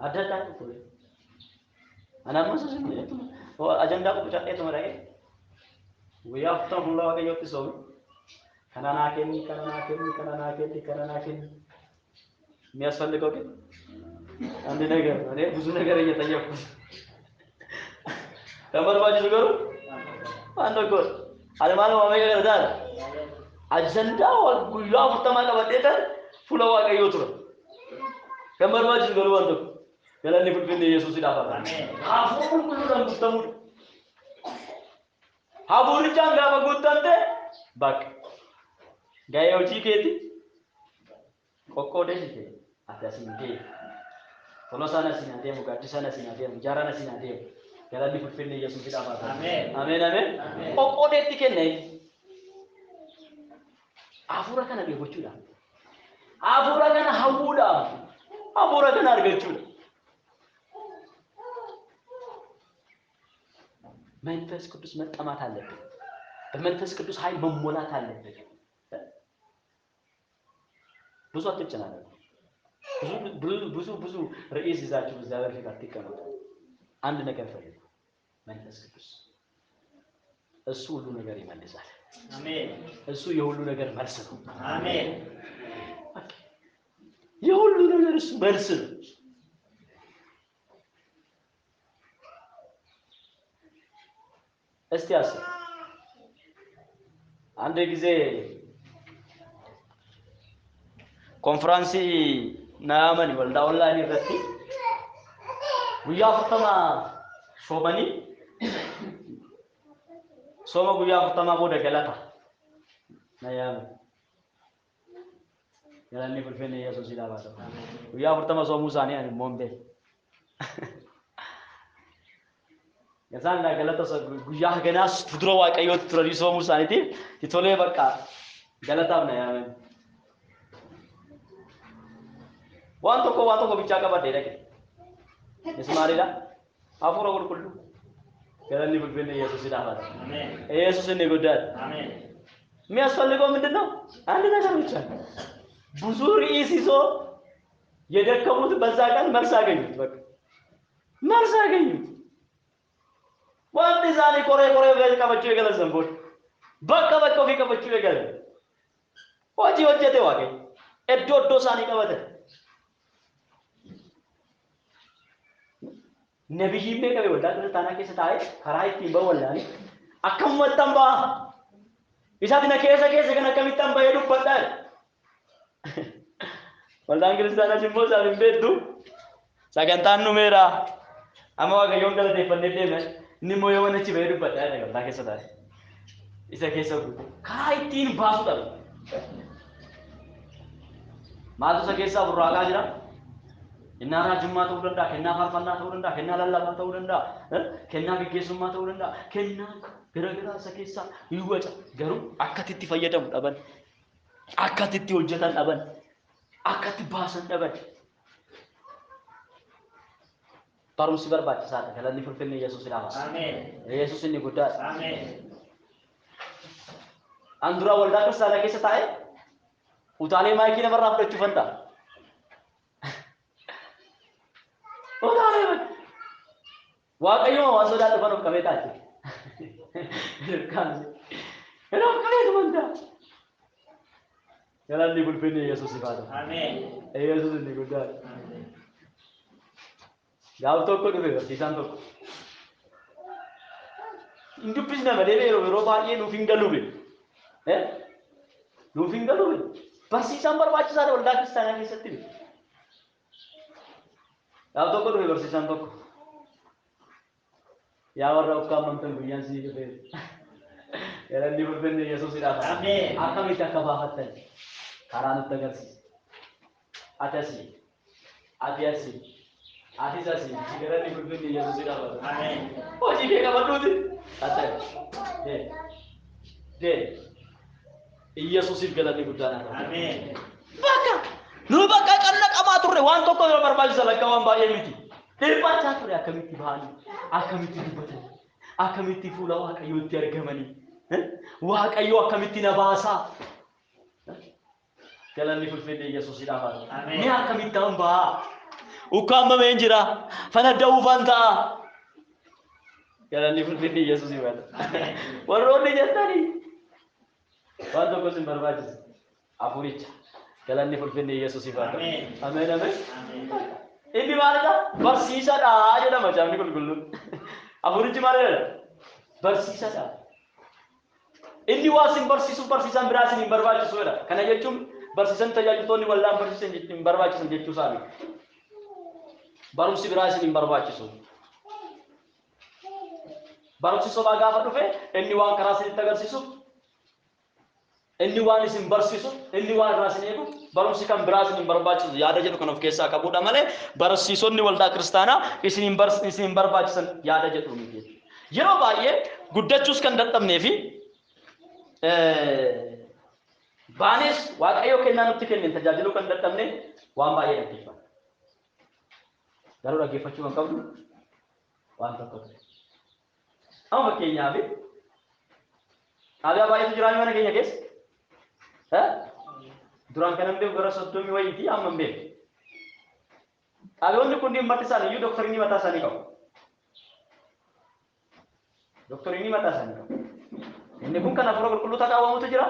adda addaan qoqqoode anaan masa sin ajandaa qoqqoodheetu madaqee guyyaa 40 fuula waaqayyootti soomi kana naa kenni kana naa kenni kana naa kenni kana naa kenni የሚያስፈልገው ግን አንድ ነገር ነው እኔ ብዙ ነገር እየጠየቅኩ ተመርባጅ ነገሩ አንድ ጎል አለማለ ዋመገ ገርዳል አጀንዳ ወጉያ ወተማ ቀበጤተ ፉለ ዋቀዮቱ ተመርባጅ ነገሩ አንድ ገለኒ ፍልፍል ኢየሱስ ይዳፋል አሜን አፉ ሁሉ ረምስተሙ ሀቡርቻን ጋር በጎታንተ ባክ ጋዮጂ ከቲ ቆቆደሽ ati asin deemu tolosaan asin adeemu gaaddisaan asin adeemu jaaraan asin adeemu galanni ulfinni Yesuusidhaaf haa ta'u. Ameen ameen. Qoqqoodeetti kenne hafuura kana beekuudhaan hafuura kana hawwuudhaan hafuura kana argachuudha. መንፈስ ቅዱስ መጠማት አለብን። በመንፈስ ቅዱስ ኃይል መሞላት አለብን። ብዙ አትጨናነቁ። ብዙ ርዕስ ይዛችሁ እግዚአብሔር ፊት አትቀመጡ። አንድ ነገር ፈልጉ። መንፈስ ቅዱስ እሱ ሁሉ ነገር ይመልሳል። አሜን። እሱ የሁሉ ነገር መልስ ነው። አሜን። የሁሉ ነገር እሱ መልስ ነው። እስቲ አስብ። አንድ ጊዜ ኮንፈረንስ ናመን ወልዳ ኦንላይን ይረቲ ጉያ ፍተማ ሾመኒ ሶማ ጉያ ፍተማ ቦደ ገላታ ናያም ያላኒ ፍልፈኔ ኢየሱስ ይላባታ ጉያ ፍተማ ሶሙ ሳኒ አን ሞምቤ Yasaan galata guyyaa ganaas fudura waaqayyootti turanii soomuu isaaniitiif titolee bakka galataaf na yaaman. Waan tokko bichaa qabadee dhaqe. Ismaaliidha. Hafuura qulqulluu. Galanni ulfinni Yesuusidhaaf haa ta'u. Yesuus inni guddaadha. የሚያስፈልገው ምንድን ነው? አንድ ነገር ብቻ ነው። ብዙ ርዕስ ይዞ የደከሙት በዛ ቀን መልስ አገኙት። በቃ መልስ አገኙት። Wanti isaanii koree wajjin qabachuu eegalan sanboon bakka ofii qabachuu eegalan hojii hojjete waaqayyo iddoo isaanii qabatan nabiyyiin beekame waldaa kiristaanaa keessa taa'ee karaa ittiin bahu wallaani akkamumatti hambaa isaati na keessa kan akkamitti hamba'ee dubbadhaan waldaan kiristaanaa immoo isaaf hin beektu sagantaan numeera amma waaqayyoon galateeffannee deeman Nimo yang mana cibai itu pada ada kalau kisah tadi, isa kisah itu, kah itin basu tadi, malu sa kisah berlaga aja, kenna rajumma tu uranda, kenna harpanna tu uranda, kenna lalla tu uranda, kenna kekesumma tu uranda, kenna gara-gara sa kisah, ibu aja, garu, akad itu fayyadam aban, akad itu hujatan aban, akad itu bahasan aban. Barumsi barbaachisaadha. Galanni ulfinni Yesuusidhaaf haa ta'u. Ameen. Yesuus inni guddaadha. Ameen. Andura waldaa kiristaanaa keessa taa'ee utaalee maayikii namarraa fudhachuu fanta. Utaalee waaqayyoo waan sodaa dhufan of qabee taate. Yeroo of qabeetu fanta. Galanni ulfinni Yesuusiif haa ta'u. Ameen. Yesuus inni guddaadha. Gaaf tokko dhufe barsiisaan tokko. Hin dubbisna malee yeroo baay'ee nuuf hin galuube. Nuuf hin galuube. Barsiisaan barbaachisaadha waldaa kiristaanaa keessatti. Gaaf tokko dhufe barsiisaan tokko. Yaa warra ukkaamamtan guyyaan sii dhufe. Galanni ulfinni Yesuusidhaaf. Ameen. Akkamitti akka baafattan karaa nutti agarsiisa. Ati asii. Ati sasi, galanni ulfinni Yesuusidhaaf haa ta'u. Ameen. Hojii kee qabadhuuti. Yesuusiif galanni guddaan haa ta'u. Ameen. Bakka qanna qamaa turre waan tokko yoo barbaachisa lakka waan baay'ee miti. Dhirbachaa ture akkamitti bahanii, akkamitti dubbatanii, akkamitti fuula waaqayyootti argamanii, waaqayyoo akkamitti na baasaa. Galanni ulfinni Yesuusidhaaf haa ta'u. Ameen. Mee akkamitti hambaa? Ukkaamamee jira fanada'uu fanta'a. Galanni ulfinni Yesuusiif haa ta'u. Warroonni jettanii waan tokko sin barbaachisa. Afuricha galanni ulfinni Yesuusiif haa ta'u. Ameen ameen. Inni maalidha? Barsiisaadha jedhama caafni qulqulluun. Afurichi maalidha? Barsiisaadha. Inni waa sin barsiisuuf barsiisaan biraa sin hin barbaachisuudha. Kana jechuun barsiisan tajaajiltoonni waldaan barsiisan hin barbaachisan jechuu isaati. Barumsi biraa isin barbaachisu. Barumsi sobaa gaafa dhufe inni waan karaa isinitti agarsiisuuf inni waan isin barsiisu inni waan irraa isin eegu barumsi kan biraas isin barbaachisu yaada jedhu kan of keessaa qabuudha malee barsiisonni waldaa kiristaanaa isin barbaachisan yaada jedhu miti. Yeroo baay'ee guddachuus kan dadhabnee fi baanes waaqayyo kennaa nutti kenneen tajaajiluu kan dadhabne waan baay'ee dhaggeeffata. Garuu dhaggeeffachuu kan qabnu waan tokko ture. Amma fakkeenyaaf xaabiyaa baay'eetu jiraanii mana keenya keessa. Duraan kan hin beeku gara 30 wayiiti amma hin beeku. Xaabiyoonni kun dhimma isaanii iyyuu doktariinii mataa isaanii qabu. Doktariinii mataa isaanii qabu. Inni kun kan hafuura qulqulluu taqaawamutu jira.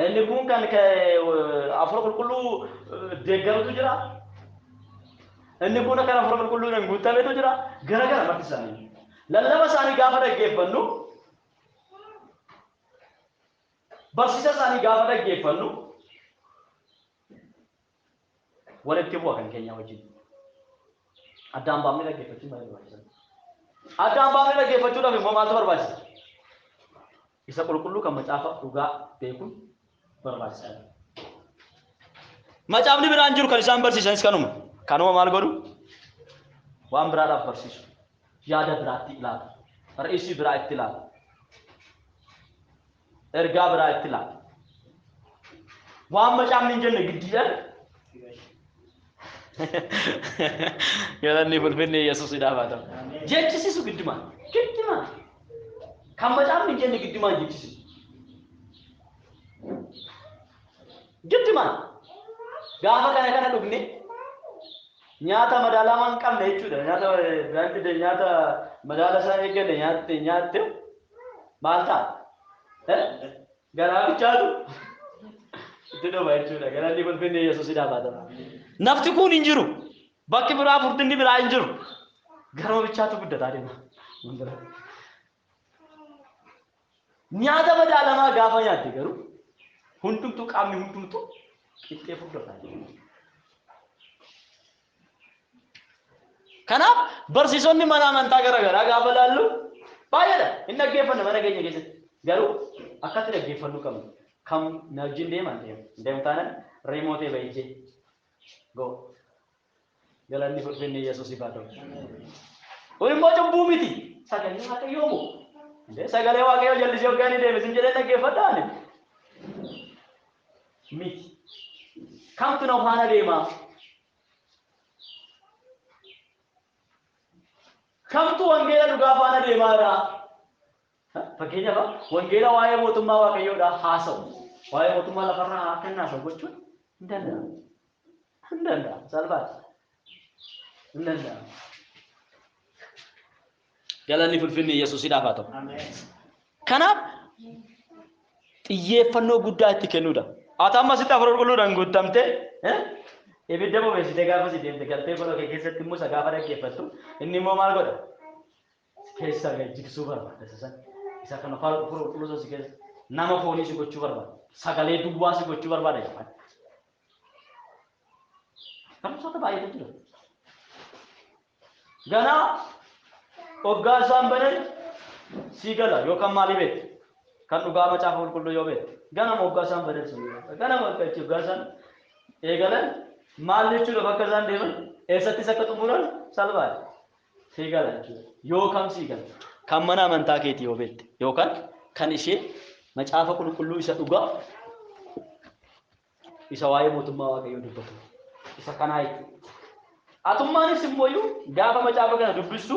Inni kun kan hafuura qulqulluu deeggarutu jira. Inni kun kan hafuura qulqulluu hin guutametu jira. Gara marti isaanii. Lallaba isaanii gaafa dhaggeeffannu barsiisa isaanii gaafa dhaggeeffannu walitti bu'a kan keenya wajjin. Addaan baafnee dhaggeeffachuun baay'ee barbaachisaadha. Addaan baafnee dhaggeeffachuudhaaf immoo maaltu barbaachisa? Isa qulqulluu kan macaafa dhugaa beekuun barbaachisaadha. Macaafni biraan jiru kan isaan barsiisanis kanuma. Kanuma maal godhu? Waan biraadhaaf barsiisu. Yaada biraatti ilaala. Ra'iisii biraa itti ilaala. Ergaa biraa itti ilaala. Waan macaafni hin jenne giddiidhaan Galanni fulfinni Yesuusidhaaf haa ta'u. Jechisiisu giddumaan. Kan macaafni hin jenne giddumaan jechisiisu. Giddumaan. Gaafa kana dhugne nyaata madaalamaa hin qabne jechuudha. Nyaata madaala isaa eeggate nyaatte maal ta'a? Garaa bichaatu itti dhufa jechuudha. Galanni fulfinni Yesuusidhaaf haa ta'u. Nafti kun hin jiru. Bakki biraa furdinni biraa hin jiru. Garuma bichaatu guddataa deema. Nyaata madaalamaa gaafa nyaatte garuu hundumtuu qaamni hundumtuu qixxee furdataa deema. Kanaaf barsiisonni mana amantaa garaagaraa gaafa laallu baay'eedha. Inni dhaggeeffanna mana keenya keessatti. Garuu akkatti dhaggeeffannuu qabna. Kam na wajjin deeman deemu taanaan reemootee baay'ee go. Galanni fulfinni Yesuusiif haa ta'u. Kun immoo cubbuu miti. Sagalee Waaqayyoo moo? Sagalee Waaqayyoo jallisee hoggaanii deebisin jedhee dhaggeeffadhaan miti. Kamtu na faana deemaa? Kamtu wangeela dhugaa faana deemaadha? Fakkeenyaaf wangeela waa'ee mootummaa Waaqayyoodhaa haasa'u. Waa'ee mootummaa lafarraa akka inni haasa'u gochuun hin danda'amu. Hin danda'amu. Salphaadha. Hin danda'amu. Galanni fulfinni Yesuusidhaaf haa ta'u. Kanaaf xiyyeeffannoo guddaa itti kennuudha. Ati amma sitti hafuura qulqulluudhaan guutamte ibidda bobeessitee gaafa si deemte galtee godha kee keessatti immoo isa gaafa dhaggeeffattu inni immoo maal godha? Keessa jigsuu barbaada isa kana hafuura qulqulluu si keessa nama foonii si gochuu barbaada. Sagalee duwwaa si gochuu barbaada jedhan. Barumsoota baay'eetu jira. Ganaa hoggaa isaan banan sii gala yookaan maalii beektu? Kan dhugaa macaafa qulqulluu yoo beektu. Ganama hoggaa isaan banan sii gala. Ganama hoggaa isaan eegalan maal jechuudha bakka isaan deeman eessattis akka xumuran salphaadha. Sii gala jechuudha. Yookaan sii gala. Kan mana amantaa keetii yoo beekte yookaan kan ishee macaafa qulqulluu isa dhugaa isa waa'ee mootummaa Waaqayyoo dubbatu. Isa kanaa jechuudha. Atummaanis immoo gaafa macaafa kana dubbistu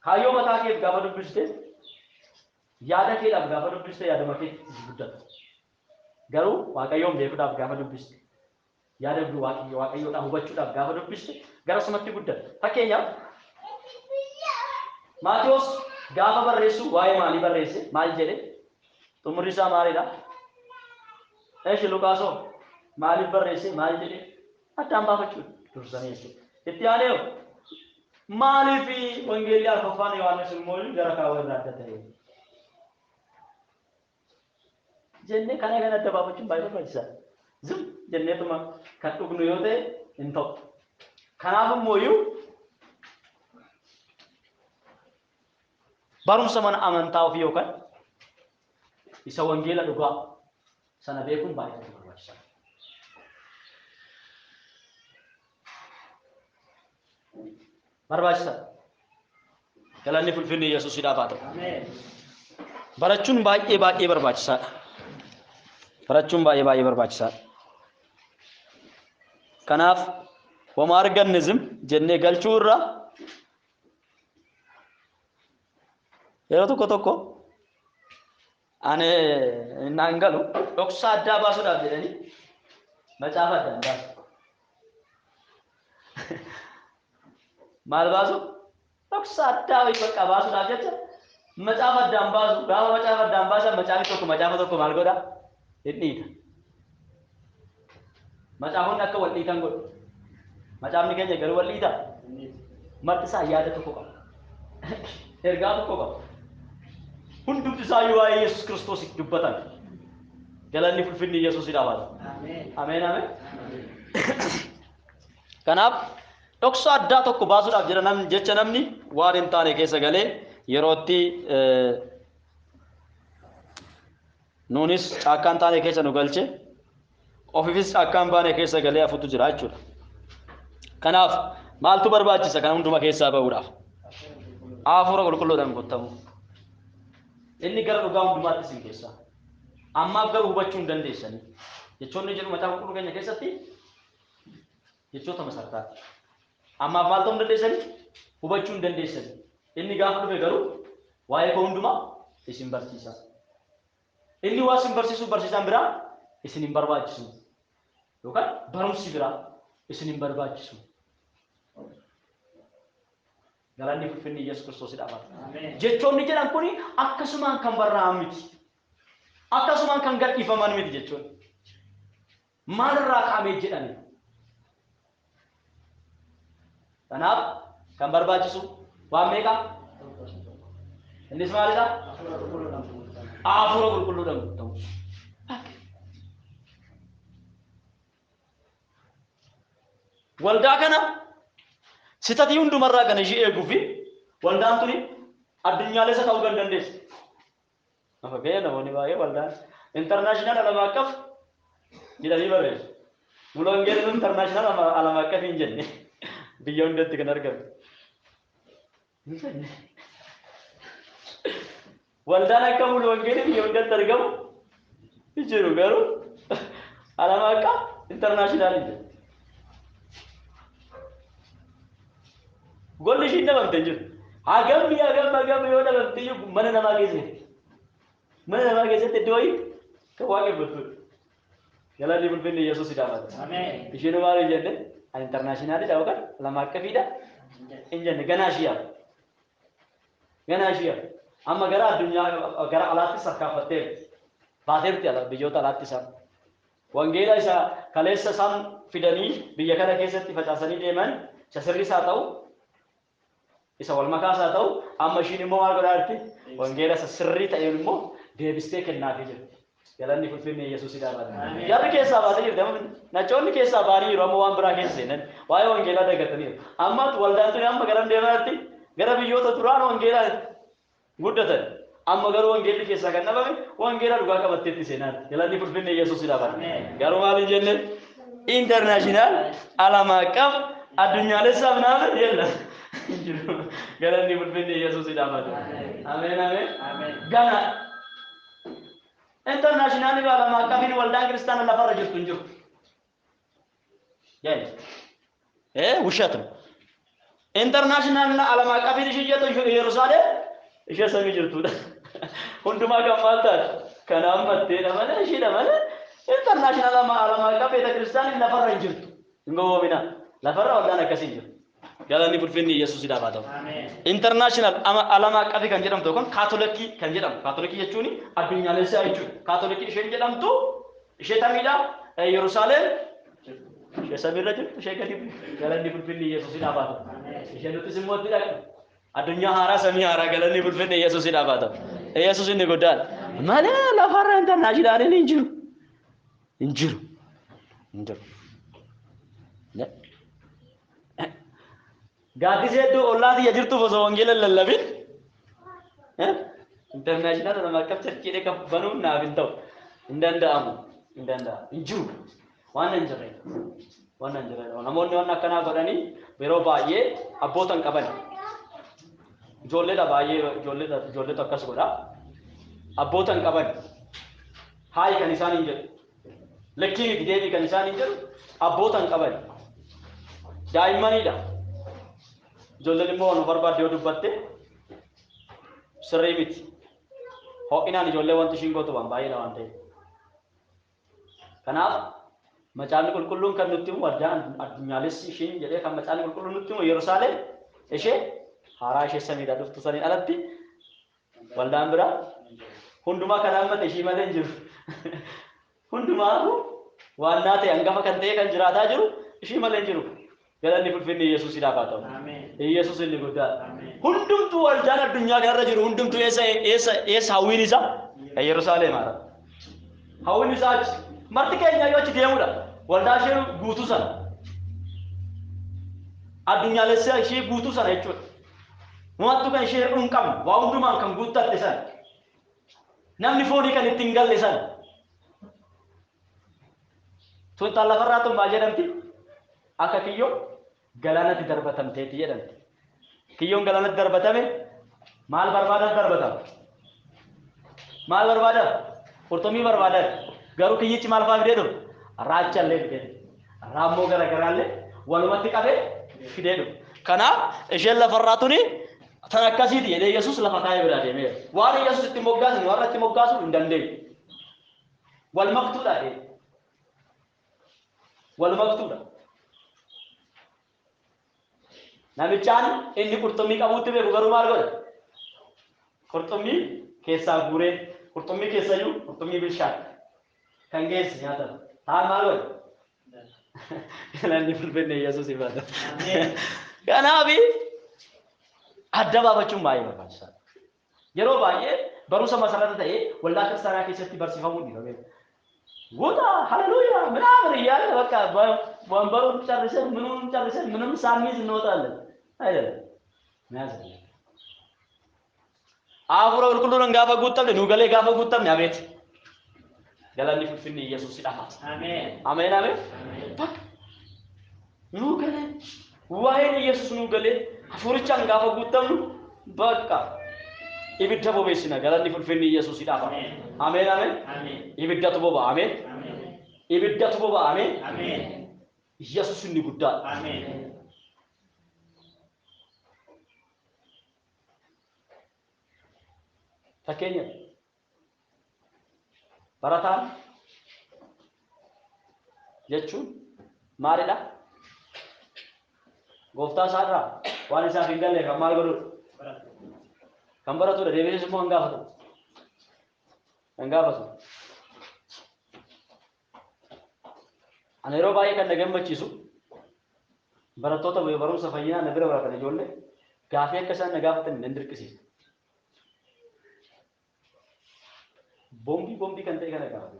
kaayyoo mataa keef gaafa dubbiste yaada keedhaaf gaafa dubbiste yaaduma keetti guddata. Garuu Waaqayyoon beekuudhaaf gaafa dubbiste yaada Waaqayyoodhaa hubachuudhaaf gaafa dubbiste gara sumatti guddata. Fakkeenyaaf Maatiyos gaafa barreessu waa'ee maalii barreesse? Maal jedhe? Xumurri isaa maalidha? Luqaasoo maaliif barreesse? Maal jedhe? Addaan baafachuudha dursanii jechuudha. Itti aanee maaliif wangeelli arfaffaan Yohaannis immoo gara kaawwa irraa adda ta'e? Jennee kana adda baafachuun baay'ee barbaachisaadha. Zim jenneetuma kan dhugnu yoo ta'e hin ta'u. Kanaaf immoo barumsa mana amantaa ofii yookaan isa wangeela dhugaa sana beekuun baay'ee barbaachisaadha. Barbaachisaadha. Galanni fulfinni Yesuusiidhaaf haa ta'u. Barachuun baay'ee barbaachisaadha. Barachuun baay'ee barbaachisaadha. Kanaaf wama argannism jennee galchuu irraa yeroo tokko ani naan galu dhoksaa addaa baasuudhaaf jedhanii macaafa addaan baasu. Maal baasu? Dhoksaa addaa wayii bakka baasuudhaaf jecha macaafa addaan baasu. Gaafa macaafa addaan baasan macaafa tokko maal godha? Hin dhiita. Macaafonni akka wal dhiitan godhu. Macaafni keenya garuu wal dhiita. Marti isaa yaada tokko qaba. Ergaa tokko qaba. Hundumti isaa waa'ee Yesuus Kiristoos dubbatan. Galanni fulfinni Yesuusiidhaaf haa ta'u. Ameen. Kanaaf dhoksaa addaa tokko baasuudhaaf jecha namni waan hin taane keessa galee yerootti nuunis caakkaan taane keessa nu galche ofiifis caakkaan baane keessa galee hafuutu jira jechuudha. Kanaaf maaltu barbaachisa kana hunduma keessaa ba'uudhaaf? Hafuura qulqulluudhaan guutamu. Inni gara dhugaa hundumaatti isin keessaa. Ammaaf garuu hubachuu hin dandeessanii. Jechoonni jedhu macaafa qulqulluu keenya keessatti jechoota masartaati. Ammaaf maal ta'uu hin dandeessanii? Hubachuu hin dandeessanii. Inni gaafa dhufe garuu waa'ee koo hundumaa isin barsiisa. Inni waa isin barsiisan biraa isin hin barbaachisu. Yookaan barumsi biraa isin hin barbaachisu. Galanni fulfinni Yesuus Kiristoosiidhaaf haa ta'u. Jechoonni jedhan kuni akkasumaan kan barraa'an miti. Akkasumaan kan gadhiifaman miti jechoonni. Maalirraa kaa'amee jedhani? Kanaaf kan barbaachisu waan meeqa? Innis maalidha? Hafuura qulqulluudhaan guutamu. Waldaa kana sitatii hundumarraa kan ishee eeguufi waldaan tuni addunyaalessa ta'uu kan dandeessu. Fakkeenya namoonni baay'ee waldaan intarnaashinaal alama akkaf jedhanii barreessu. Mula wangeelli intarnaashinaal alama akkaf hin jenne biyya hundatti kan argamu. Waldaan akka mula wangeelli biyya hundatti argamu jiru garuu alama akka intarnaashinaal hin jenne. Golli isheen dhabamte jiru. Hagam yoo dhabamte iyyuu mana namaa keessatti iddoo wayii kan waaqeffatudha. Galanni fulfinni Yesuusiidhaaf haa ta'u. Isheen maal hin jenne? Ani intarnaashinaaliidha yookaan alama akkafiidha hin jenne ganaa ishiyaa. Amma gara addunyaa gara alaatti sarkaafatteerti. Baateerti biyyoota alaatti isaan. Wangeela isa kaleessa isaan fidanii biyya kana keessatti facaasanii deeman isa sirriis haa ta'u isa wal makaas haa ta'u amma ishiin immoo maal godhaa jirti? Wangeela isa sirrii ta'een immoo deebistee kennaafii jirti. Galanni fulfinni Yesuusiidhaaf haa ta'u. Jarri keessaa baatee jirti. Nachoonni keessaa ba'anii jiru amma waan biraa keessa seenan waa'ee wangeelaa daggataniiru. Amma waldaan tuni amma garam deemaa jirti? Gara biyyoota duraan wangeelaa guddatan. Amma garuu wangeelli keessaa kan dhabame wangeelaa dhugaa qabatteetti seenaati. Galanni fulfinni Yesuusiidhaaf haa ta'u. Garuu maal hin jenne? Internaashinaal alama akkam addunyaalessaaf naaf jella. Galanni fulfinni Yesuusiidhaaf haa ta'u. Ameen. Gana internaashinaali alama akkafiin waldaan kiristaana lafarra jirtu hin jiru. Wushatu. Internaashinaal alama akkafiin ishee jettu Yerusaalem ishee samii jirtudha. Hundumaa kan maal taate kana ammatteedha malee isheedha malee internaashinaal alama akkafii kiristaanii lafarra hin jirtu. Hin gowwoomina. Lafarra waldaan akkasii hin jiru. Galanni fulfinni Yesuusiidhaaf haa ta'u. Internaashinaal alama akkafii kan jedhamtu yookaan kaatolikii kan jedhamu. Kaatolikii jechuun addunyaalessaa jechuudha. Kaatolikii isheen jedhamtu ishee tamiidha Yerusaalem ishee samiirra jirtu ishee gadi galanni fulfinni Yesuusiidhaaf haa ta'u. Isheen nutis immoo itti dhaqna. Addunyaa haaraa samii haaraa galanni fulfinni Yesuusiidhaaf haa ta'u. Yesuus inni guddaan malee lafarra internaashinaaliin hin jiru. Hin jiru. Gaaddisa hedduu ollaati ya jirtuuf osoo wangeela lallabin international nama akkam churchii kan banuun naaf hin ta'u hin danda'amu hin danda'a hin jiru waan hin jirre namoonni waan akkanaa godhanii yeroo baay'ee abbootan qaban ijoolleedha baay'ee ijoolleetu akkas godha abbootan qaban haayi kan isaan hin jedhu lakkii miti deebii kan isaan hin jedhu abbootan qaban daa'immanidha ijoolleen immoo nu barbaadde yoo dubbatte sirrii miti ho'inaan ijoollee wanti ishiin gootu waan baay'eedha waan ta'eef kanaaf macaafni qulqulluun kan nutti himu waldaan addunyaalessi ishiin jedhee kan macaafni qulqulluun nutti himu Yerusaalem ishee haaraa ishee samiidha dhuftu saniin alatti waldaan biraa hundumaa kan hammate ishii malee hin jiru hundumaa waan naa ta'e hangafa kan ta'e kan jiraataa jiru ishii malee hin jiru galanni ulfinni Yesuusiidhaaf haa ta'u Yesuus inni guddaa hundumtuu waldaan addunyaa kanarra jiru hundumtuu eessa hawwiin isaa Yerusaalem haara hawwiin isaa achi marti keenya yoo achi deemudha waldaa ishee guutuu sana addunyaalessa ishee guutuu sana jechuudha mu'attu kan ishee hin qabne waa hundumaan kan guuttatte sana namni foonii kan ittiin galle sana tun lafarraa tun maal jedhamti akka kiyyoo galaanatti darbatamteeti jedhamti kiyyoon galaanatti darbatame maal barbaadan darbatama maal barbaadan qurxummii barbaadan garuu kiyyichi maal fa'aa fidee dhufu raachallee fidee raammoo garaagaraallee walumatti qabee fidee dhufu kanaaf isheen lafarraa tuni tan akkasiiti jedhee Yesuus lafa kaa'ee biraa deemee waan Yesuus itti moggaasu warra itti moggaasu hin dandeenye wal maktuudha wal maktuudha namichaan inni qurxummii qabuutti beeku garuu maal godha qurxummii keessaa guuree qurxummii keessayyuu qurxummii bilshaan kan geessi nyaatama haan maal godha galanni ulfinni Yesuus ibada kanaaf adda baafachuun baay'ee barbaachisaadha yeroo baay'ee barumsa masarata ta'ee waldaa kiristaanaa keessatti barsiifamuu dhiifame wuta haleluuyaa ምናምን እያለ በቃ ወንበሩን ጨርሰን ምንም ሳንይዝ እንወጣለን አይደለም ማለት አፍሮ ሁሉን ጋፋ ጉጠም ነው ገሌ ጋፋ ጉጠም ያቤት ገላኒ ፍልፍል ኢየሱስ ይጣፋት አሜን አሜን አሜን በቃ ነው ገሌ ዋይን ኢየሱስ ነው ገሌ አፍሮቻን ጋፋ ጉጠም በቃ ibidda bobeessina galanni fulfinni Yesuus idhaafa ameen ameen ibiddatu boba ameen ibiddatu boba ameen Yesuus inni guddaa ameen fakkeenya barataan jechuun maalidha gooftaa isaarraa waan isaaf hin galle kan maal godhudha kan baratudha deebi'ee immoo hangaafatu ani yeroo baay'ee kan na gammachiisu barattoota barumsa fayyinaa na bira baratan ijoollee gaafii akka isaan na gaafatan nan dirqisiisa bombii kan ta'e kana gaafatu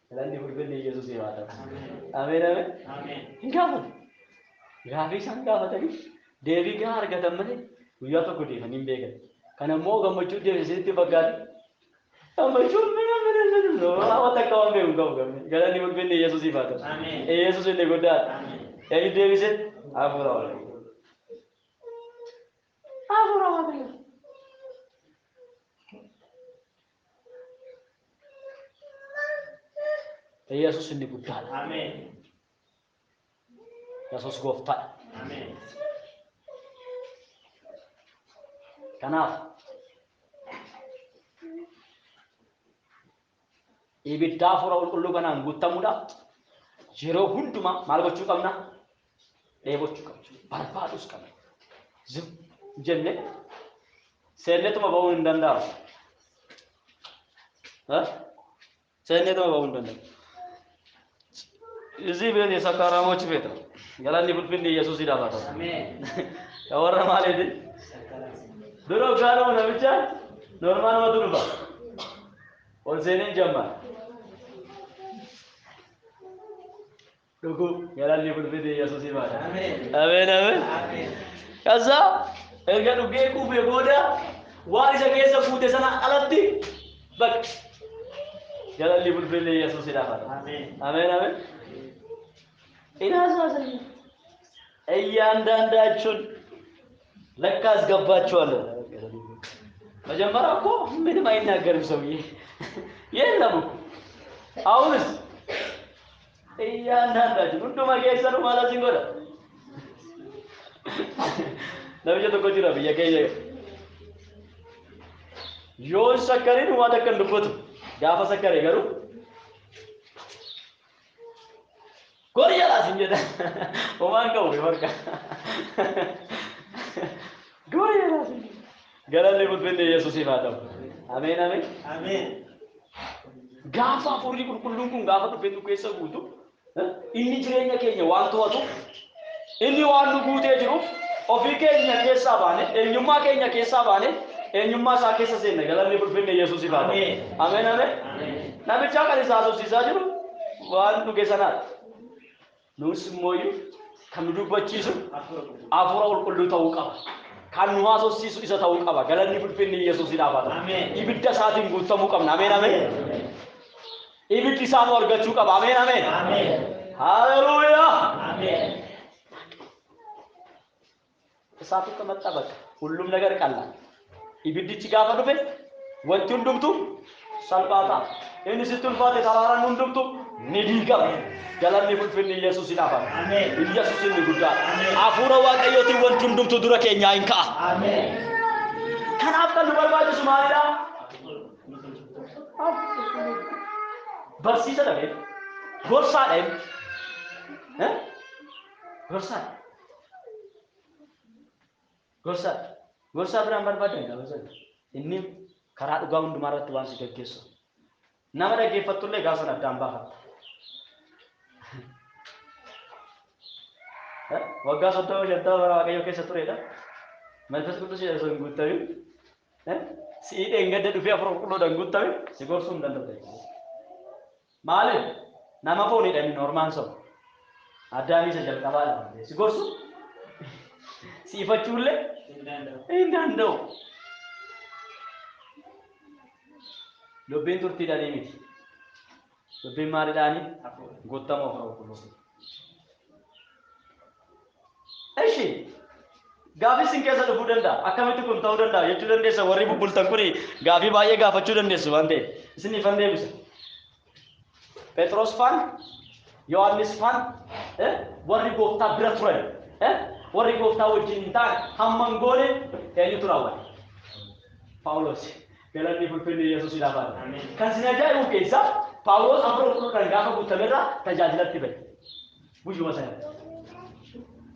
galanni fulfinni Yesuus haa ta'u ameen ameen hin gaafatu gaafii isaan gaafatanii deebii gahaa argatan malee guyyaa tokko deemanii hin beekan kana immoo gammachuu deebisanitti fakkaate gammachuun mana no awata kawan beeku qabu galanni fulfinni Yesuus haa ta'u ameen Yesuus inni guddaa ameen deebisee hafuura wal Yesuus inni guddaadha. Ameen. Yesuus gooftaadha. Ameen. Kanaaf ibidda hafuura qulqulluu kanaan guutamuudhaaf yeroo hundumaa maal gochuu qabna? Dheebochuu qabna. Barbaadus qabna. Zim jenne seenetuma ba'uu hin danda'amu. Seenetuma ba'uu hin danda'amu. እዚህ ቤት የሰካራሞች ቤት ነው ገላኒ ፍልፍል ኢየሱስ ይዳፋታ አሜን ያወራ ማለት ድሮ ጋለው ነው ብቻ ኖርማል ወጥሩባ ወልሴኔን ጀመር ዶጎ ገላኒ ፍልፍል ኢየሱስ ይባታ አሜን አሜን አሜን ከዛ እርገዱ ጌኩ በጎዳ waan isa keessa guute sana alatti bakka galalli bulfillee Yesuus hidhaafata. Ameen ameen. Inaasaasan እያንዳንዳችሁን ለካ አስገባችኋለሁ። መጀመሪያ እኮ ምንም አይናገርም ሰውዬ የለም እኮ አሁንስ እያንዳንዳችሁ ሁሉ ማገይሰሩ ማለት ይጎዳ ለብቻ ተቆጭራ በየከየ ዮን ሰከሪን ዋተከን ልቦት ጋፋ ሰከረ ገሩ ጎሪያ ላስኝደ ወማን ቀው ወርቃ ጎሪያ ላስኝ ገለለ ቡድን ኢየሱስ ይፋታው አሜን አሜን አሜን ጋፋ ፉሪ ቁልቁሉን ኩን ጋፋ ዱቤቱ ከሰጉቱ ኢኒ ጅሬኛ ኬኛ ዋንቶ ወጡ ኢኒ ዋኑ ጉቴ ጅሩ ኦፊ ኬኛ ኬሳ ባኔ ኤኙማ ኬኛ ኬሳ ባኔ ኤኙማ ሳ ኬሳ ዘነ ገለለ ቡድን ኢየሱስ ይፋታው አሜን አሜን ነብቻ ቀሪሳሱ ሲሳጅሩ ዋኑ ጌሰናት ኑስ ሞዩ ከምዱበቺሱ አፉራ ቁልቁሉ ተውቀባ ካኑ ዋሶሲሱ ኢሰ ተውቀባ ገለለ ቡድን ኢየሱስ ይፋታው አሜን ይብዳ ሳቲን ጉተሙ ቀምና አሜን አሜን ኢብቲ ሳሙ አርጋቹ ቀባ አሜን አሜን አሜን ሃሌሉያ አሜን እሳቱ ከመጣ በቃ ሁሉም ነገር ቀላል ኢብዲቺ ጋፋ ዱፈ ወንቲ ሁንዱምቱ ሰልባታ እኒ ስትልፋት ተራራን ሁንዱምቱ ንዲገም ገለኒ ፍልፍል ኢየሱስ ይላፋል አሜን ኢየሱስ ይጉዳ አፉረ ዋቀዮቲ ወንቲ ሁንዱምቱ ዱረ ኬኛ አይንካ አሜን ከናፍ ቀን በርባጅ ሱማሊዳ በርሲሰ ደበ ጎርሳ ደም ጎርሳ ብራን በርባደ ነው እኒ ከራ ዱጋው እንድማራት ዋንስ ገገሰ ነመደ ገፈቱለ ጋሰና ዳምባ ወጋ ሰተው ጀታ ወራቀዮ ከሰጥሬዳ መንፈስ ቅዱስ የሰን ጉታዩ ሲኢደ እንገደ ዱፊ አፍሮ ቁሎ ደንጉታዩ ሲጎርሱም ደንደበ ማለት ናማፎኒ ደን ኖርማን ሰው አዳሚ ሰጀልቀባል ሲጎርሱ ሲፈቹለ እንዳንደው ሎቤን ቱርቲ ዳኒ ሚት ሎቤን ማሪ ዳኒ ጎተሞ ፍሮ ኩሎ እሺ ጋፊስን ከሰ ደፉ ደንዳ አከመት ኩን ታው ደንዳ የቹ ደንደሰ ወሪ ቡልተን ኩኒ ጋፊ ባየ ጋፈቹ ደንደስ ዋንዴ እስኒ ፈንዴ ብሰ ጴጥሮስ ፋን ዮሐንስ ፋን ወሪ ጎፍታ ብረትረን ወሪ ጎፍታ ወጅንታ ሐመንጎሌ የዩቱራዋ ጳውሎስ ገለኒ ፍልፍል ኢየሱስ ይላባል አሜን ከዚነጃዩ ከይሳ ጳውሎስ አፍሮ ቁሉ ደንጋፈ ጉተመራ ተጃጅለት ይበል ቡጁ ወሰነ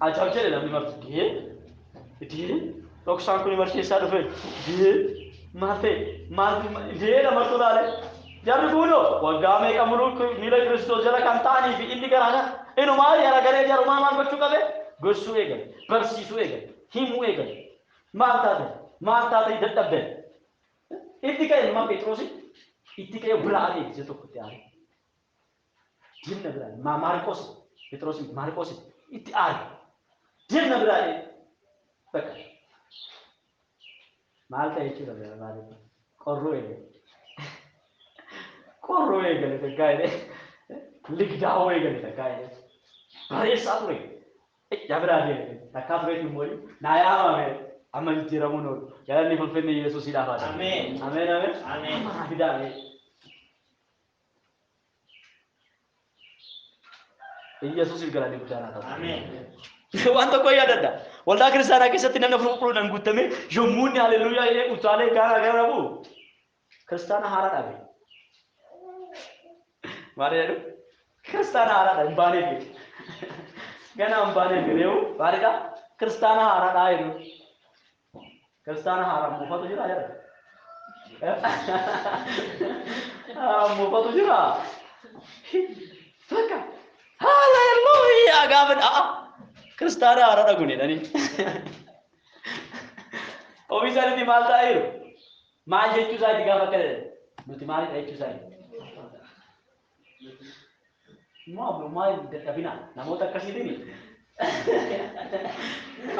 አቻውቸለ ለምንመርጥ ይሄ ቶክሳን ኩኒ መርሲ ሳደፈ ይሄ ማቴ ለመርጦ ዳለ ጀርጉሎ ወጋሜ ቀሙሉ ሚለ ክርስቶስ ጀለ ካንታኒ ፊ ኢንዲ ገራጋ ኢኑ ማሪ ያረገለ ጀሩ ማማን በቹ ቀበ ጎሱ ኤገ በርሲሱ ኤገ ሂሙ ኤገ ማርታተ ይደጠበ ኢቲከ ማ ጴጥሮስ ኢቲከ ብራሪ ዘቶኩ ያሪ ጅነ ብራሪ ማርቆስ ጴጥሮስ ማርቆስ ኢቲ አሪ ጅነ ብራሪ በቃ ማልታ ይችላል ማለት ቆሮ ኤገ ቆሮ ኤገለ ተጋይደ ልግዳው ኤገለ ተጋይደ ባሬሳ ቱሬ ያብራሪ ተካፍሬት ሞይ ናያማ አመን ጅረሙ ነው ያለኒ ፍልፍል ኢየሱስ ይላፋል አሜን አሜን አሜን አሜን አግዳለ ኢየሱስ ይገላል ይብዳናታ አሜን ዋንተ ቆያ ደዳ ወልዳ ክርስቲያና ከሰት ነነፍሩ ቁሉ ደንጉተሜ ጆሙኒ ሃሌሉያ ይሄ ኡታለ ጋራ ገረቡ ክርስቲያና ሐራዳ በይ ማሪያዱ ክርስቲያና ሐራዳ እንባኔ በይ ገና እንባኔ ነው ባሪዳ ክርስቲያና ሐራዳ አይሩ ክርስቲያና ሐራም ሙፈቱ ጅራ ያረ ሙፈቱ ጅራ ፈካ ሃሌሉያ ጋብን ክርስቲያና ሐራዳ ጉኔ ነኒ ኦቢዛሊቲ ማልታ አይሩ ማጀቹ ዛዲ ጋፈከለ ኑቲ ማሊ አይቹ ዛዲ ማይ ደቀቢና ናሞታ ከሲዲኒ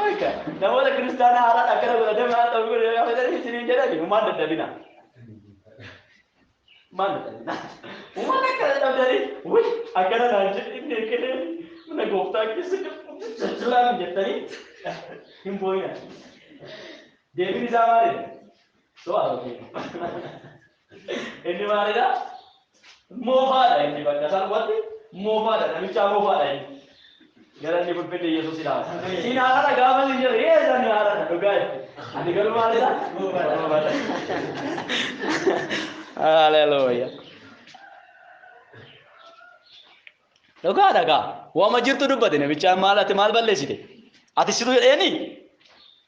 Oke, namoota kiristaanaa haaraadha akkana godhatee maal ta'u godhe yoo fedhan isiniin jedhani maal dadhabina. Maal dadhabina. Uumaan akkana dhabdanii wuy akkana naan jedhe inni eegalee mana gooftaa keessa jajjalaan jettanii hin boo'ina. Deebiin isaa maalidha? So'aa inni maalidha? Moofaadha inni bakka salphatti moofaadha namicha moofaadha inni. Galanni fulfinni Yesuus ilaala. Siin haaraadha gaafa sin jedhu eessan haaraadha dhugaa jechuudha. Ani garuu maalidha? Moofaadha. Haleluuyaa. Dhugaadha gaa. Waama jirtu dubbate namichaan maal ati maal balleessite? Ati situ jedheeni?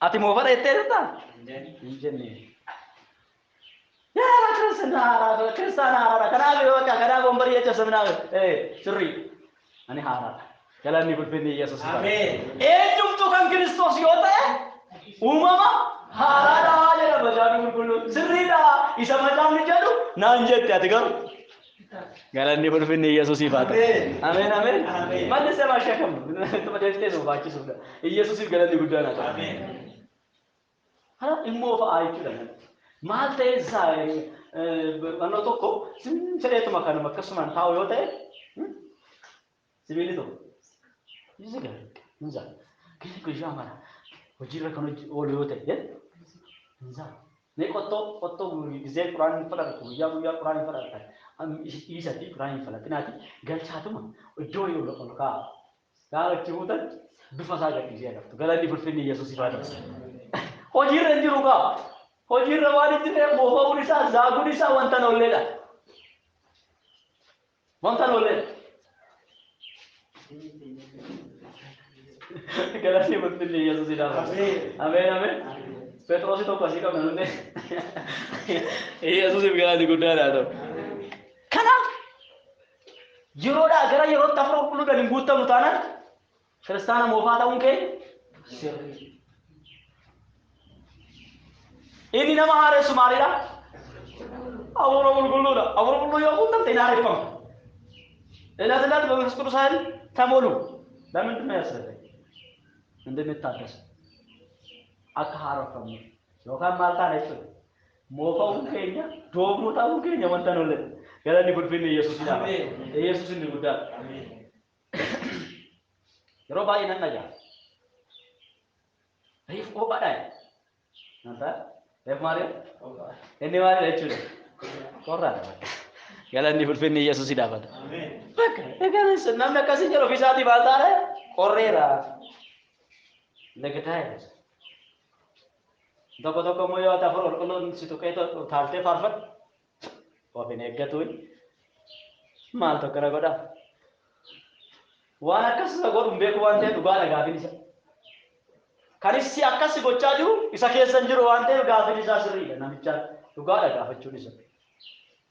Ati moofadha jettee jirta? Hin jenne. Yaa kiristaana haaraadha. Kanaaf yoo akka kanaaf wambarii jecha seminaa sirrii. Ani haaraadha. Galanni fulfinni Yesuus ilaala. Eenyumtu kan Kiristoos yoo ta'e uumama haaraadha jedha macaafni qulqulluun. Sirriidha isa macaafni jedhu naan jette ati garuu. Galanni fulfinni Yesuusiif haa ta'u. Ameen ameen. Manni sama shakamu. Tuma deeftee nu baachisuudha. Yesuusiif galanni guddaan haa ta'u. Haa immoo fa'aa jechuudha. Maal ta'e isaa wannoo tokko fedheetuma kanuma akkasumaan taa'u yoo ta'e sibiilli tokko. Iziga, nza. Kini kujua mana. Hojira kan oolu yoo ta'e nza. Ne qotto gizee Quraan fudhatu guyyaa Quraan fudhatu. Isatti Quraan fudhatinaati galchaatuma iddoo yoo ol kaa'a. Gaafa itti fuutan bifa isaa gadhiisee laftu. Galanni fulfinni Yesuus ifa ta'u. Hojiirra hin jiru gaa. Hojiirra waan itti ta'e moofa'uun isaa zaaguun isaa wanta noolleedha. Wanta noolleedha. Galanni fulfinni Yesuus ilaala. Ameen ameen. Petroosi tokko asii qabna nunne. Yesuusiif galanni guddaadha ta'u. Kanaaf yeroodhaa gara yerootti afur qulqulluudhaan hin guutamu taanaan kiristaana moofaa ta'uun keenya sirrii. Inni nama haaressu maalidha? Hafuura qulqulluudha. Hafuura qulqulluu yoo guutamte hin haareffamu. Ilaas በመንፈስ ቅዱስ ኃይል ተሞሉ። ለምንድን ነው ያስፈልግ? እንደምታደስ አካሃረፈም ዮካን ማልታ ነች ሞፈው ከኛ ዶብሩታው ከኛ ወንተ ነው ለ ገለኒ ፍልፍል ኢየሱስ ይላል ኢየሱስ እንዲጉዳ አሜን ሮባይ ነናጃ ሪፍ ኦባዳይ ናታ ለማሪያ እኔ ማለት እችል ቆራዳ Galanni fulfinni Yesuus idafata. Amen. Bakka eganis namni akkasii jedhu ofiisaati baaltaadha qorreera. Nagataayira. Tokko tokko immoo yoo afur qulqulluun si tuqee taaltee faarfadhu. Ofiin eeggatuun maal tokko na godha. Waan akkas godhu hin beeku waan ta'eef dhugaadha gaafin isa. Kanis akkas gochaa jiru isa keessa hin jiru waan ta'eef gaafin isaa sirriidha namichaan dhugaadha gaafachuun isa.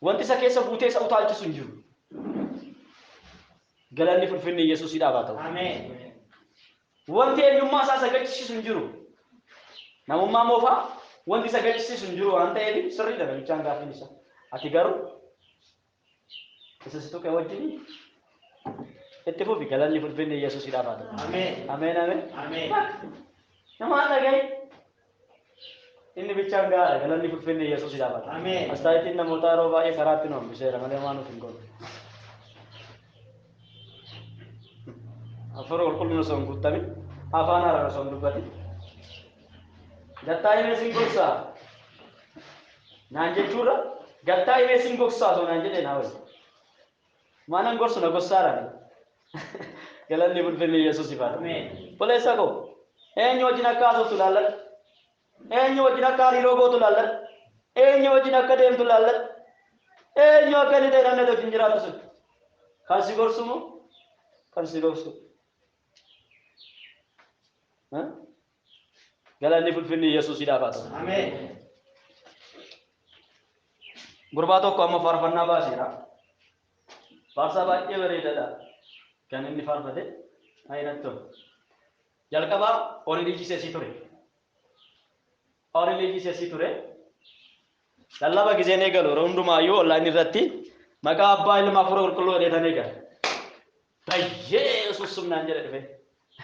Wanti isa keessa buutee isa utaalchisu hin jiru. Galanni fulfinni Yesuus idhaafaa ta'u. Ameen. Wanti eenyummaa isaa sagachisiisu hin jiru. Namummaa moofaa wanti sagachisiisu hin jiru waan ta'eef sirriidha namichaan gaafin isa. Ati garuu isa si tuqe wajjin itti fufi galanni fulfinni Yesuus idhaafaa ta'u. Ameen. Ameen ameen. Ameen. Namaan dhaga'i. Inni bichaan gaara galanni fulfinni Yesuus idhaafata. Ameen. Astaayitiin namoota yeroo baay'ee karaatti nu hambiseera malee waan nuuf hin godhu. Afur qulqullina osoo hin guutamin afaan haaraan osoo hin dubbatin. Gattaa himee sin gogsaa naan jechuudha. Gattaa himee sin gogsaa osoo naan jedhee naa wayyi. Maanan gorsu na gossaadhaan. Galanni fulfinni Yesuus ifaata. Ameen. Boleessa koo eenyu wajjin akka haasoftu laalladha. Eenyu wajjin akka hariiroo gootu laalladha. Eenyu wajjin akka deemtu laalladha. Eenyu akka inni ta'e namni wajjin jiraatu sun. Kan si gorsu moo kan si gorsu? Galanni fulfinni Yesuus idhaafaa ta'u. Ameen. Gurbaa tokko amma faarfannaa baaseera. Faarsaa baay'ee bareedaadha. Kan inni faarfate ayinatti tolu. Jalqabaa olii dhiichisee ture. Olii si ture. Lallaba giseen eegalu hundumayyuu online irratti maqaa abbaa ilma afur qulqulluu jedhanii eegalu. Yesuus sumnaan jedhe dhufe.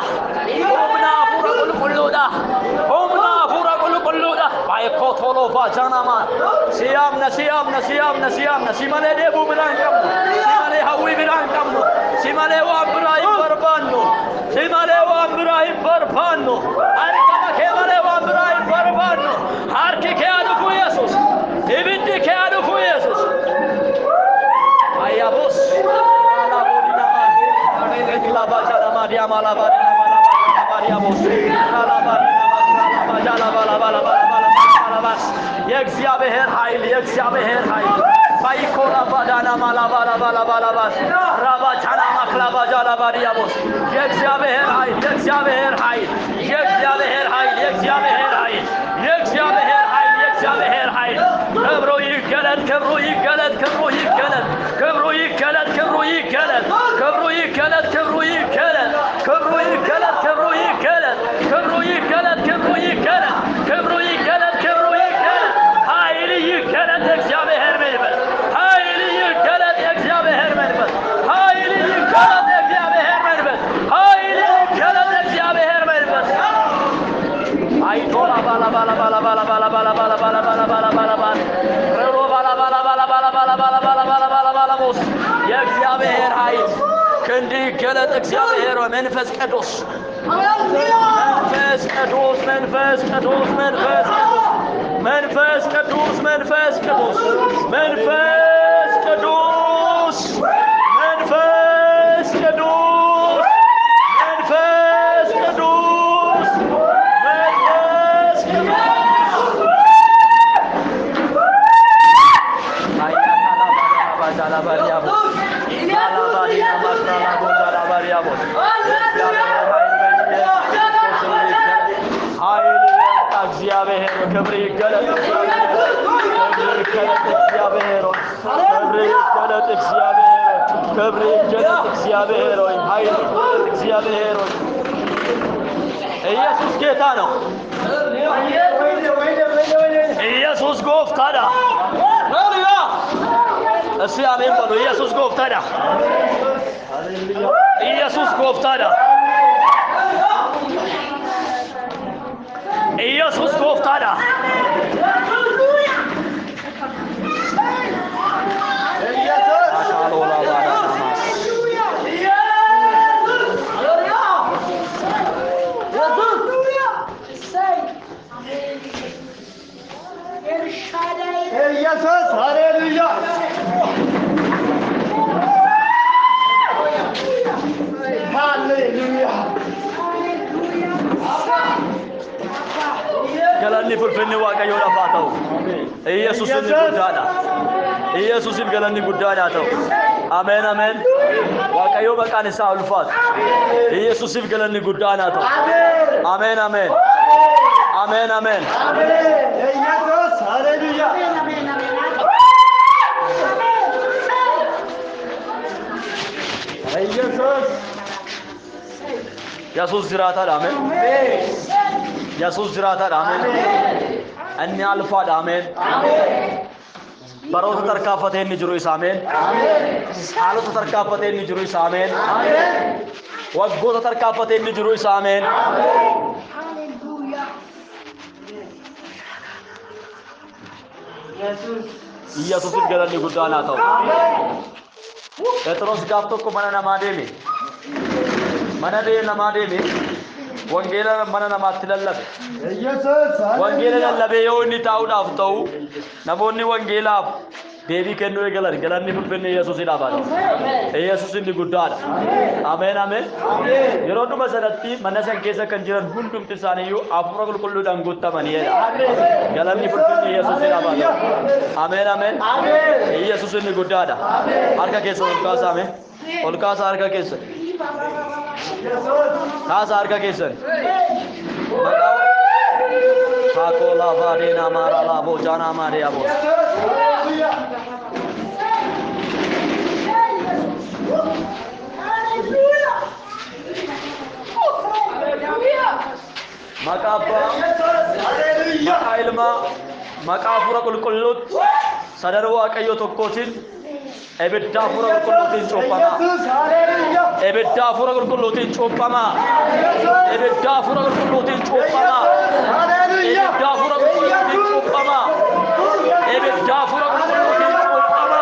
qulqulluudha. Humna hafuura qulqulluudha. Humna hafuura qulqulluudha. Baay'ee toloofa janamaan. Siyaamna siyaamna siyaamna siyaamna. Si malee deebuu biraan qabnu. Si malee hawwii biraan qabnu. Si malee waan biraa hin barbaannu. Si malee waan biraa hin barbaannu. Harkama kee malee waan biraa hin barbaannu. Harki kee adufu Yesus. Ibiddi kee adufu Yesus. Ayabos. የእግዚአብሔር ኃይል የእግዚአብሔር ኃይል ባይኮላ ባዳና ማላባላ ባላባላባስ ራባቻና ማክላባጃላ ባዲያቦስ የእግዚአብሔር ኃይል የእግዚአብሔር ኃይል የእግዚአብሔር ኃይል የእግዚአብሔር ኃይል የእግዚአብሔር ኃይል የእግዚአብሔር ኃይል ክብሩ ይገለጥ ክብሩ ይገለጥ ክብሩ ይገለጥ ክብሩ ይገለጥ ክብሩ ይገለጥ ክብሩ ይገለጥ ክብሩ ይገለጥ ክብሩ ይገለጥ ክብሩ ይገለጥ ክብሩ ይገለጥ ክብሩ ይገለጥ ክብሩ ይገለጥ ክብሩ ይገለጥ ኃይል ይገለጥ እግዚአብሔር መንፈስ ኃይል ይገለጥ እግዚአብሔር መንፈስ ኃይል ይገለጥ እግዚአብሔር መንፈስ ኃይል ይገለጥ እግዚአብሔር መንፈስ አይቶላ ባላ ባላ ባላ ባላ ባላ ባላ ባላ ባላ ባላ ባላ ባላ ባላ ረሮ ባላ ባላ ባላ ባላ ባላ ባላ ባላ ባላ ባላ ባላ ሞስ የእግዚአብሔር ኃይል ክንድ ይገለጥ እግዚአብሔር መንፈስ ቅዱስ መንፈስ ቅዱስ መንፈስ ቅዱስ መንፈስ ቅዱስ መንፈስ ቅዱስ መንፈስ ቅዱስ መንፈስ ቅዱስ መንፈስ ቅዱስ መንፈስ ቅዱስ መንፈስ ቅዱስ አያካላ ባጃላ ባሪያቦ ላላባሪና ማክራላ ቦጃላ ባሪያቦ እግዚአብሔር ክብር ይገለጥ እግዚአብሔር ክብር ይገለጥ እግዚአብሔር ክብር ይገለጥ እግዚአብሔር ኃይል እግዚአብሔር ኢየሱስ ጌታ ነው ኢየሱስ ጎፍታዳ ሃሌሉያ እስቲ አሜን በሉ ኢየሱስ ጎፍታዳ ኢየሱስ ጎፍታዳ ኢየሱስ ጎፍታዳ ኢየሱስ ሃሌሉያ ሃሌሉያ ገላኒ ፍልፍልኒ ዋቀዮ ለፋተው ኢየሱስን ጉዳዳ ኢየሱስን ገላኒ ጉዳዳ ተው አሜን አሜን ዋቀዮ በቃንሳ አልፋት ኢየሱስን ገላኒ ጉዳዳ ተው አሜን አሜን አሜን አሜን ኢየሱስ ሃሌሉያ ኢየሱስ ኢየሱስ ዝራታ አሜን ኢየሱስ ዝራታ አሜን እኛ አልፋት አሜን በሮት ተርካፈቴ ንጅሩ ኢሳሜን ሳሎት ተርካፈቴ ንጅሩ ኢሳሜን ወጎት ተርካፈቴ ንጅሩ ኢሳሜን ኢየሱስ ገለኒ ጉዳና ተው ጴጥሮስ ጋብቶ እኮ መነና ማዴሜ መነዴ ነማዴሜ ወንጌላ መነና ማትለለበ ኢየሱስ ወንጌላ ለለበ የውኒ ታውዳፍ ተው ነሞኒ ወንጌላ ዴቢ ከኑ ይገላል ገላኒ ፍልፍልኒ ኢየሱስ ይዳባል ኢየሱስ እንዲ ጉዳዳ አሜን አሜን የሮዱ መሰረቲ መነሰን ከሰ ከንጅረን ሁንዱም ተሳነዩ አፍሮ ቁልቁሉ ዳንጎታማን ይላ ገላኒ ፍልፍልኒ ኢየሱስ ይዳባል አሜን አሜን ኢየሱስ እንዲ ጉዳዳ አርካ ከሰ ወልካሳ አሜን ወልካሳ አርካ ከሰ ካሳ አርካ ከሰ ታኮላ ባዴና ማራላ ቦጃና ማሪያቦ መቃባ መቃይልማ መቃፉረ ቁልቁሉት ሰደርዋ ቀዮ ተኮቲን ebidda fura qulqulluutiin cuuphama ebidda fura qulqulluutiin cuuphama ebidda fura qulqulluutiin cuuphama ebidda fura qulqulluutiin cuuphama ebidda fura qulqulluutiin cuuphama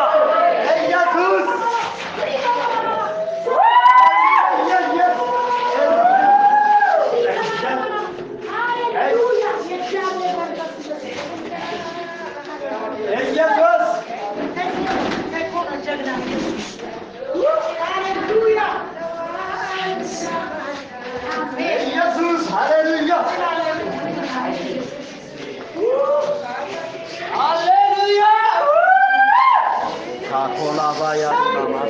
Kakolabaya nama,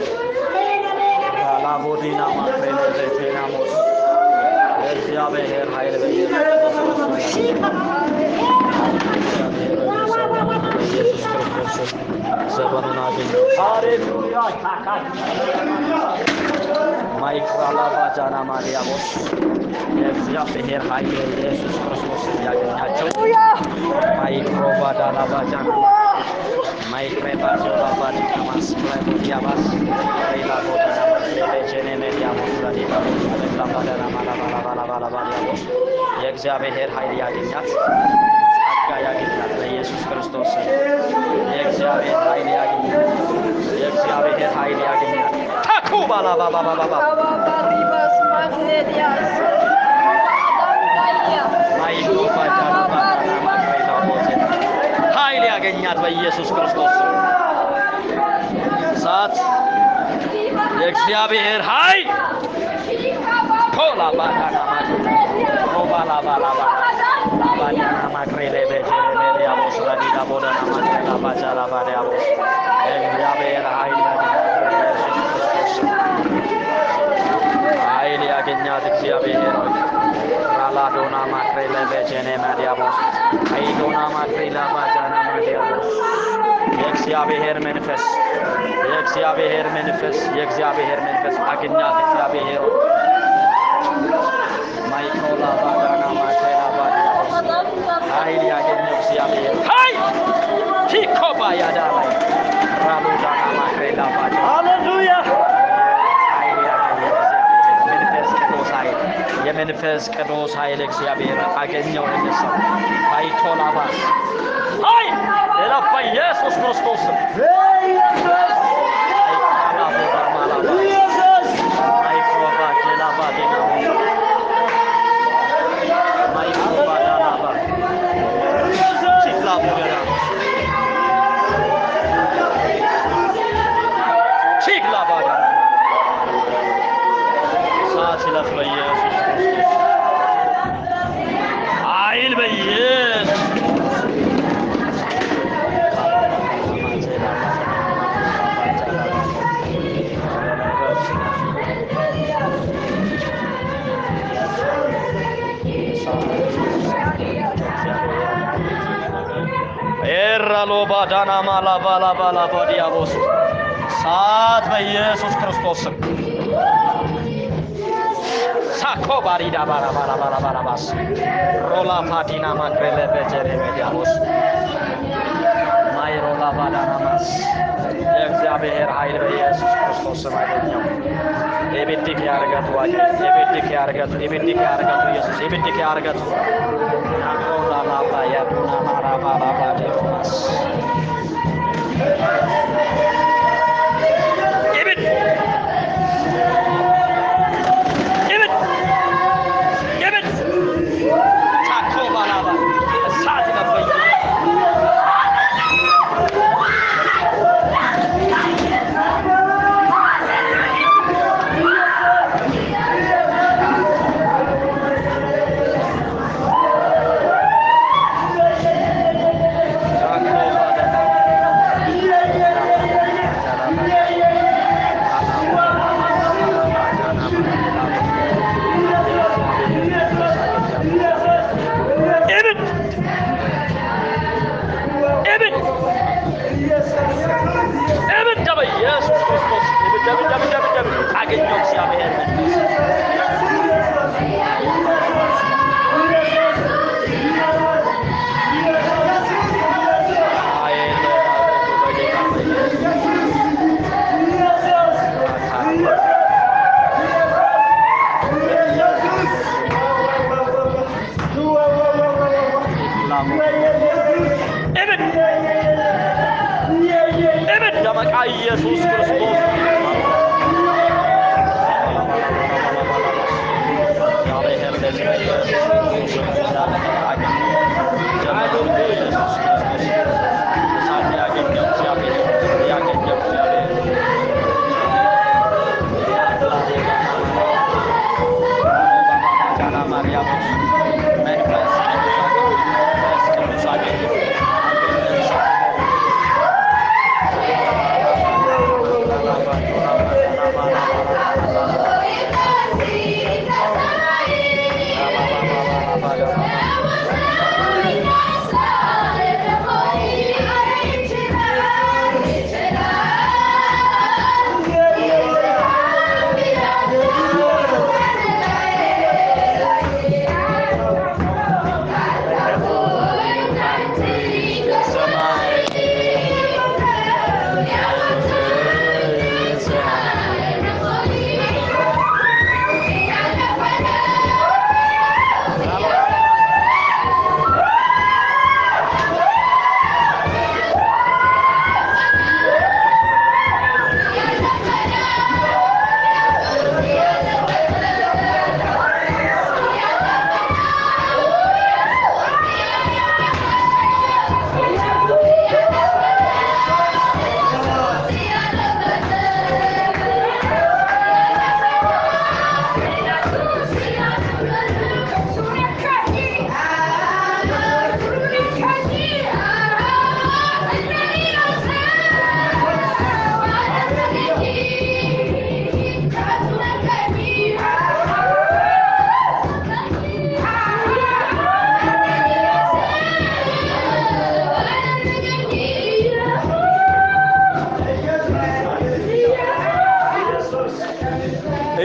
kalabodi nama, prelete nama, Elziabe her hayre Yesus Kristus, zamanına geliyor. Haleluya, Maikralaba jana Maria bos, Elziabe her hayre Yesus Kristus ያገኛቸው ማይክሮባዳላባ jana. Maikrepa jolaba di kamas diabas ila boda lejene mediamos ladina lamba dana mala diabos የእግዚአብሔር ኃይል ያገኛት ጸጋ ያገኛት በኢየሱስ ክርስቶስ የእግዚአብሔር ኃይል ያገኛት የእግዚአብሔር ኃይል ያገኛት ታኩባላ ባባባባ ባሪባስ ማግኔዲያስ ኃይል ያገኛት በኢየሱስ ክርስቶስ ሰዓት የእግዚአብሔር ኃይል ኮላ ባዳና ኮባላ ባላባ ባዳና ማክሬሌ በጀሜዲያቦስ ራዲዳ ቦዳና ማክሬላ ባጃላ ባዲያቦስ የእግዚአብሔር ኃይል ያገኛት እግዚአብሔር ሆይ ራላዶና ማክሬሌ በጀሜዲያቦስ አይዶና ማክሬላ ባጃና ማዲያቦስ የእግዚአብሔር መንፈስ የእግዚአብሔር መንፈስ አገኛት እግዚአብሔር ማይኮላ ባዳና ማክሬላ ባዲያቦስ ኃይል ያገኘው እግዚአብሔር ኃይል ቲኮባ ያዳላይ ራሎዳና ማክሬላ ባዲያቦስ ሃሌሉያ የመንፈስ ቅዱስ ኃይል እግዚአብሔር አገኘው እነሰው ባይቶላባስ አይ ለላፋ ኢየሱስ ክርስቶስ ባዳና ማላባላባላ ዲያቦስ ሳት በኢየሱስ ክርስቶስ ሳኮ ባሪዳ ባራባራባራባስ ሮላ ፓዲና ማክሬለ በጀሬ ዲያቦስ ማይሮላ ባዳና ማስ የእግዚአብሔር ኃይል በኢየሱስ ክርስቶስ አገኘው የቤትክ ያርገቱ ዋጅ የቤትክ ያርገቱ ኢየሱስ የቤትክ ያርገቱ ያቆላ ላባ ያዱና ማራባራባ ዲያቦስ ኢየሱስ ክርስቶስ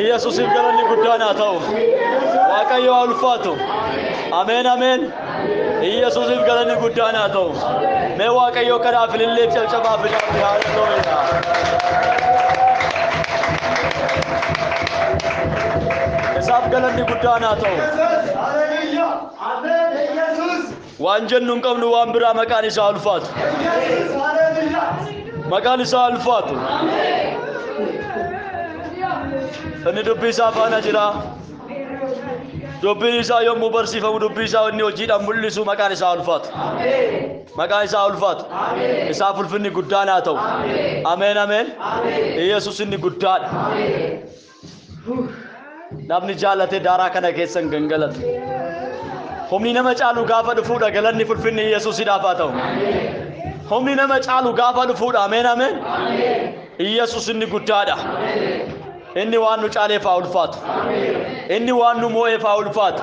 ኢየሱስ ይገለኒ ጉዳና ታው ዋቀዮ አልፋቱ አሜን አሜን ኢየሱስ ይገለኒ ጉዳና ታው ሜ ዋቀዮ ከራፍልሌ ጨብጨባ ፍዳ ሃሌሉያ እሳብ ገለኒ ጉዳና ታው ሃሌሉያ አሜን ኢየሱስ ዋንጀኑን ቀምኑ ዋንብራ መቃኒሳ አልፋቱ ሃሌሉያ መቃኒሳ አልፋቱ Ani dubbi isaa faana jira. Dubbiin isaa yommuu barsiifamu dubbii isaa inni hojiidhaan mul'isu maqaan isaa ulfaatu. Maqaan isaa ulfaatu. Isaaf ulfinni guddaan haa ta'u. Ameen ameen. Yesuus inni guddaadha. Namni jaallatee daaraa kana keessan gangalatu. Humni nama caalu gaafa dhufuudha galanni ulfinni Yesuusiidhaaf haa ta'u. Humni nama caalu gaafa dhufuudha. Ameen ameen. Yesuus inni guddaadha. Inni waan nu caalee faa ulfaatu. Inni waan nu moo'ee faa ulfaatu.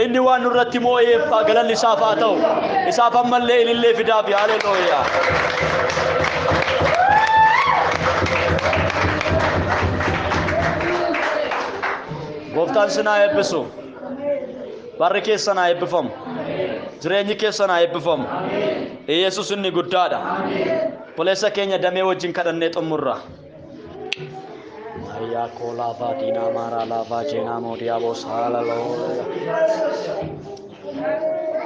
Inni waan nu irratti moo'ee faa galanni isaaf haa ta'u. Isaaf ammallee ilillee fidaaf haleluuyaa. Gooftaan sinaa eebbisu. Barri keessan haa eebbifamu. Jireenyi keessan haa eebbifamu. Yesuus inni guddaadha. Poleessa keenya damee wajjin kadhannee xumurra. Ya kola vadina mara la vajena modia bos haleluya.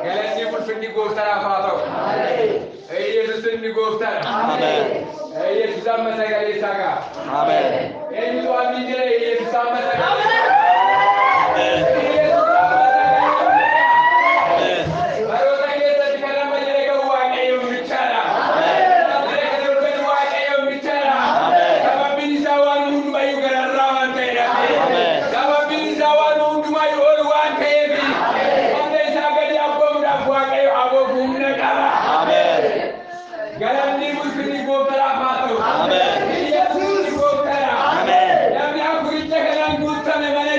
Galanni fulfinni gooftara faato. Yesus inni gooftara. Amen. Yesus amma sagale saga. Amen. Eni to amindire Yesus amma sagale. Amen. Barota keessa dikarama jire ga waaqayyo michara. Namni kan ulfatu waaqayyo michara. Sababiin isaa waan hundumaa gararraa waan ta'eedha. Sababiin isaa waan hundumaa ol waan ta'eef humna isaa gadi abboomuudhaaf waaqayyo aboofu humna qaba. Galanni ulfinni gooftaraaf haa ta'u. Yesuus gooftara. Namni afuricha kanaan guutame malee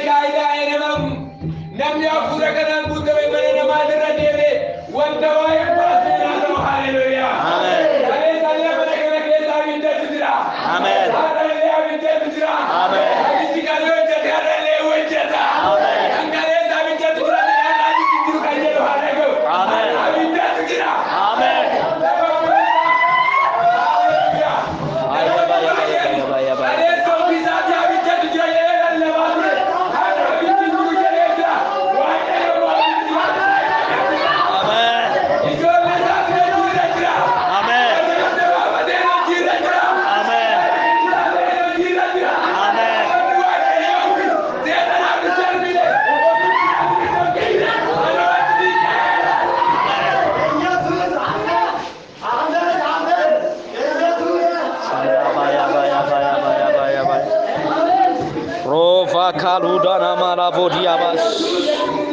Rakaludana Marabodiabas. Amen.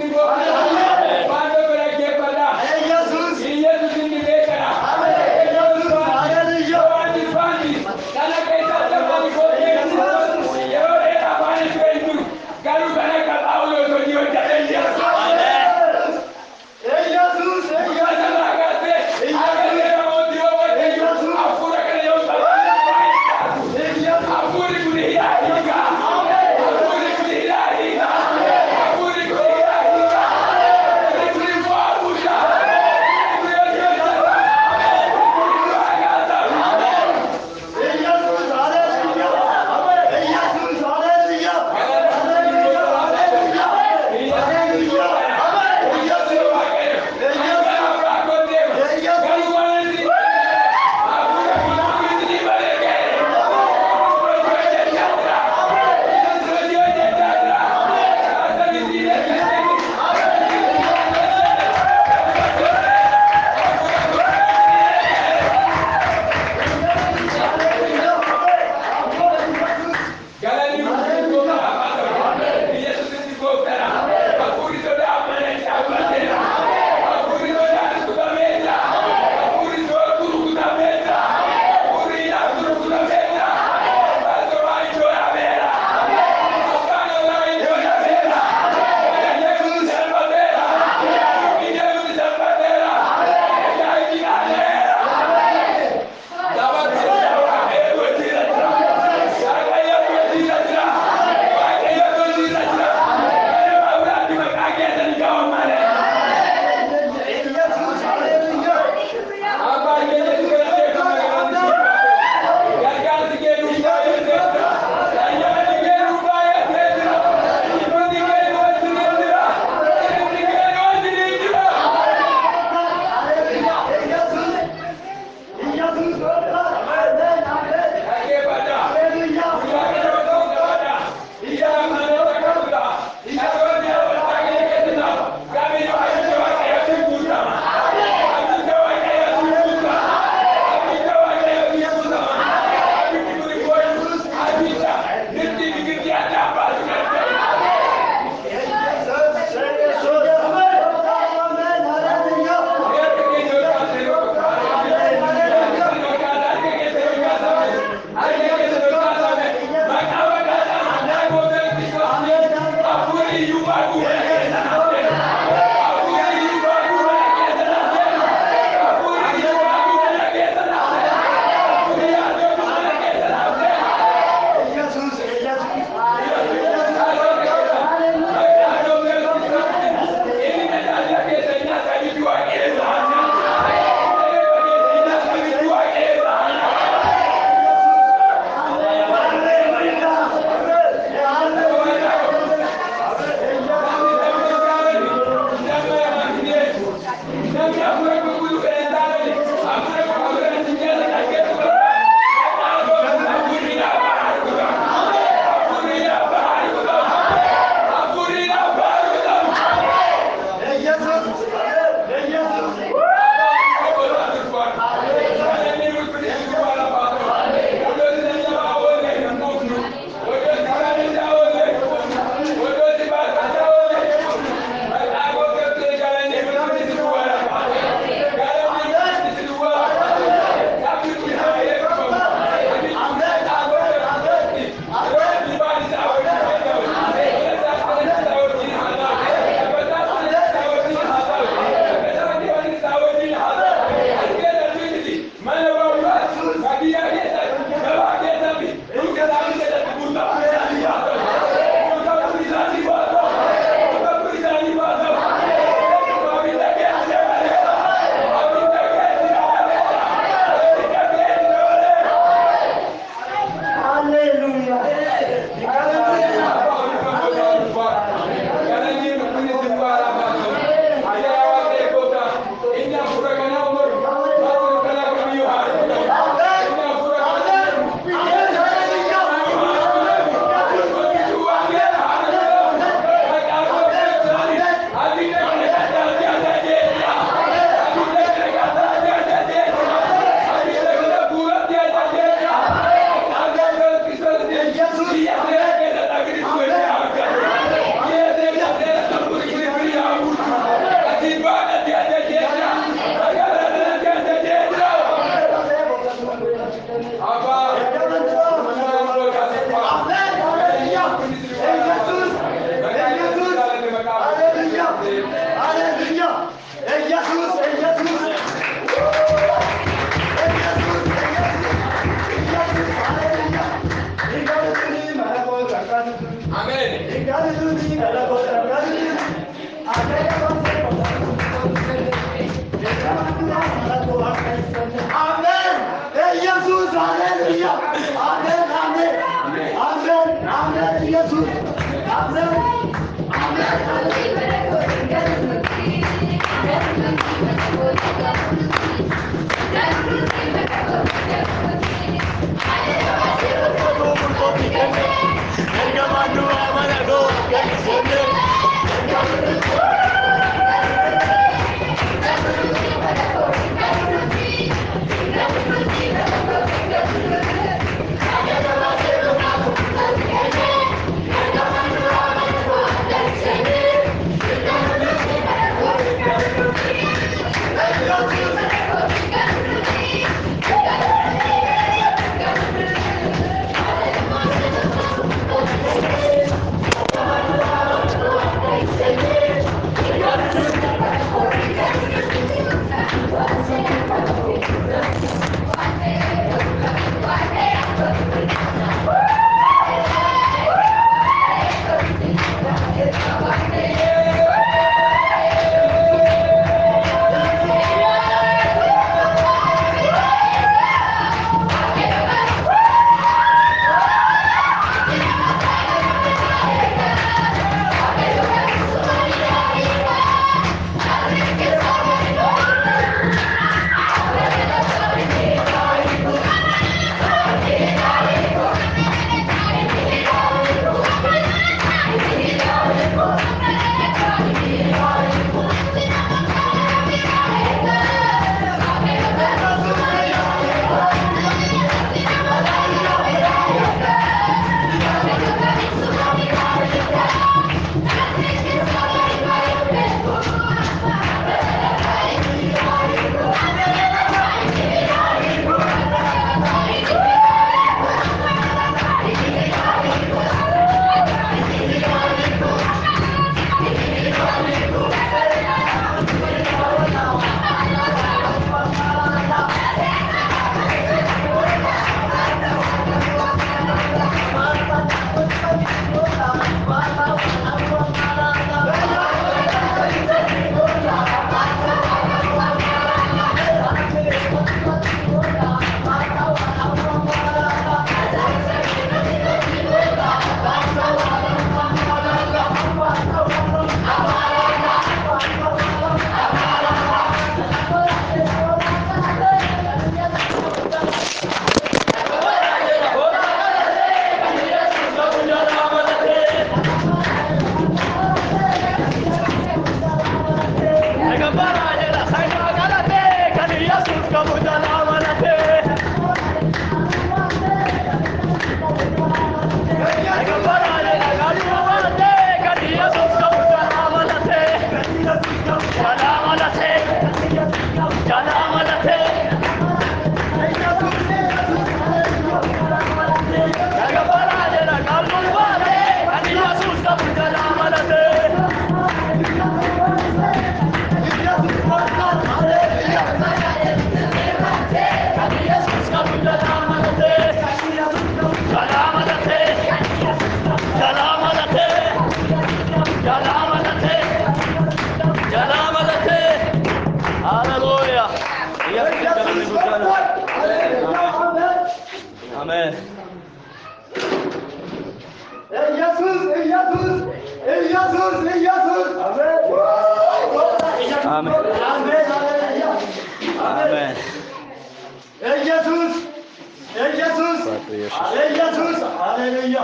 ኢየሱስ ሃሌሉያ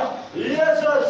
ኢየሱስ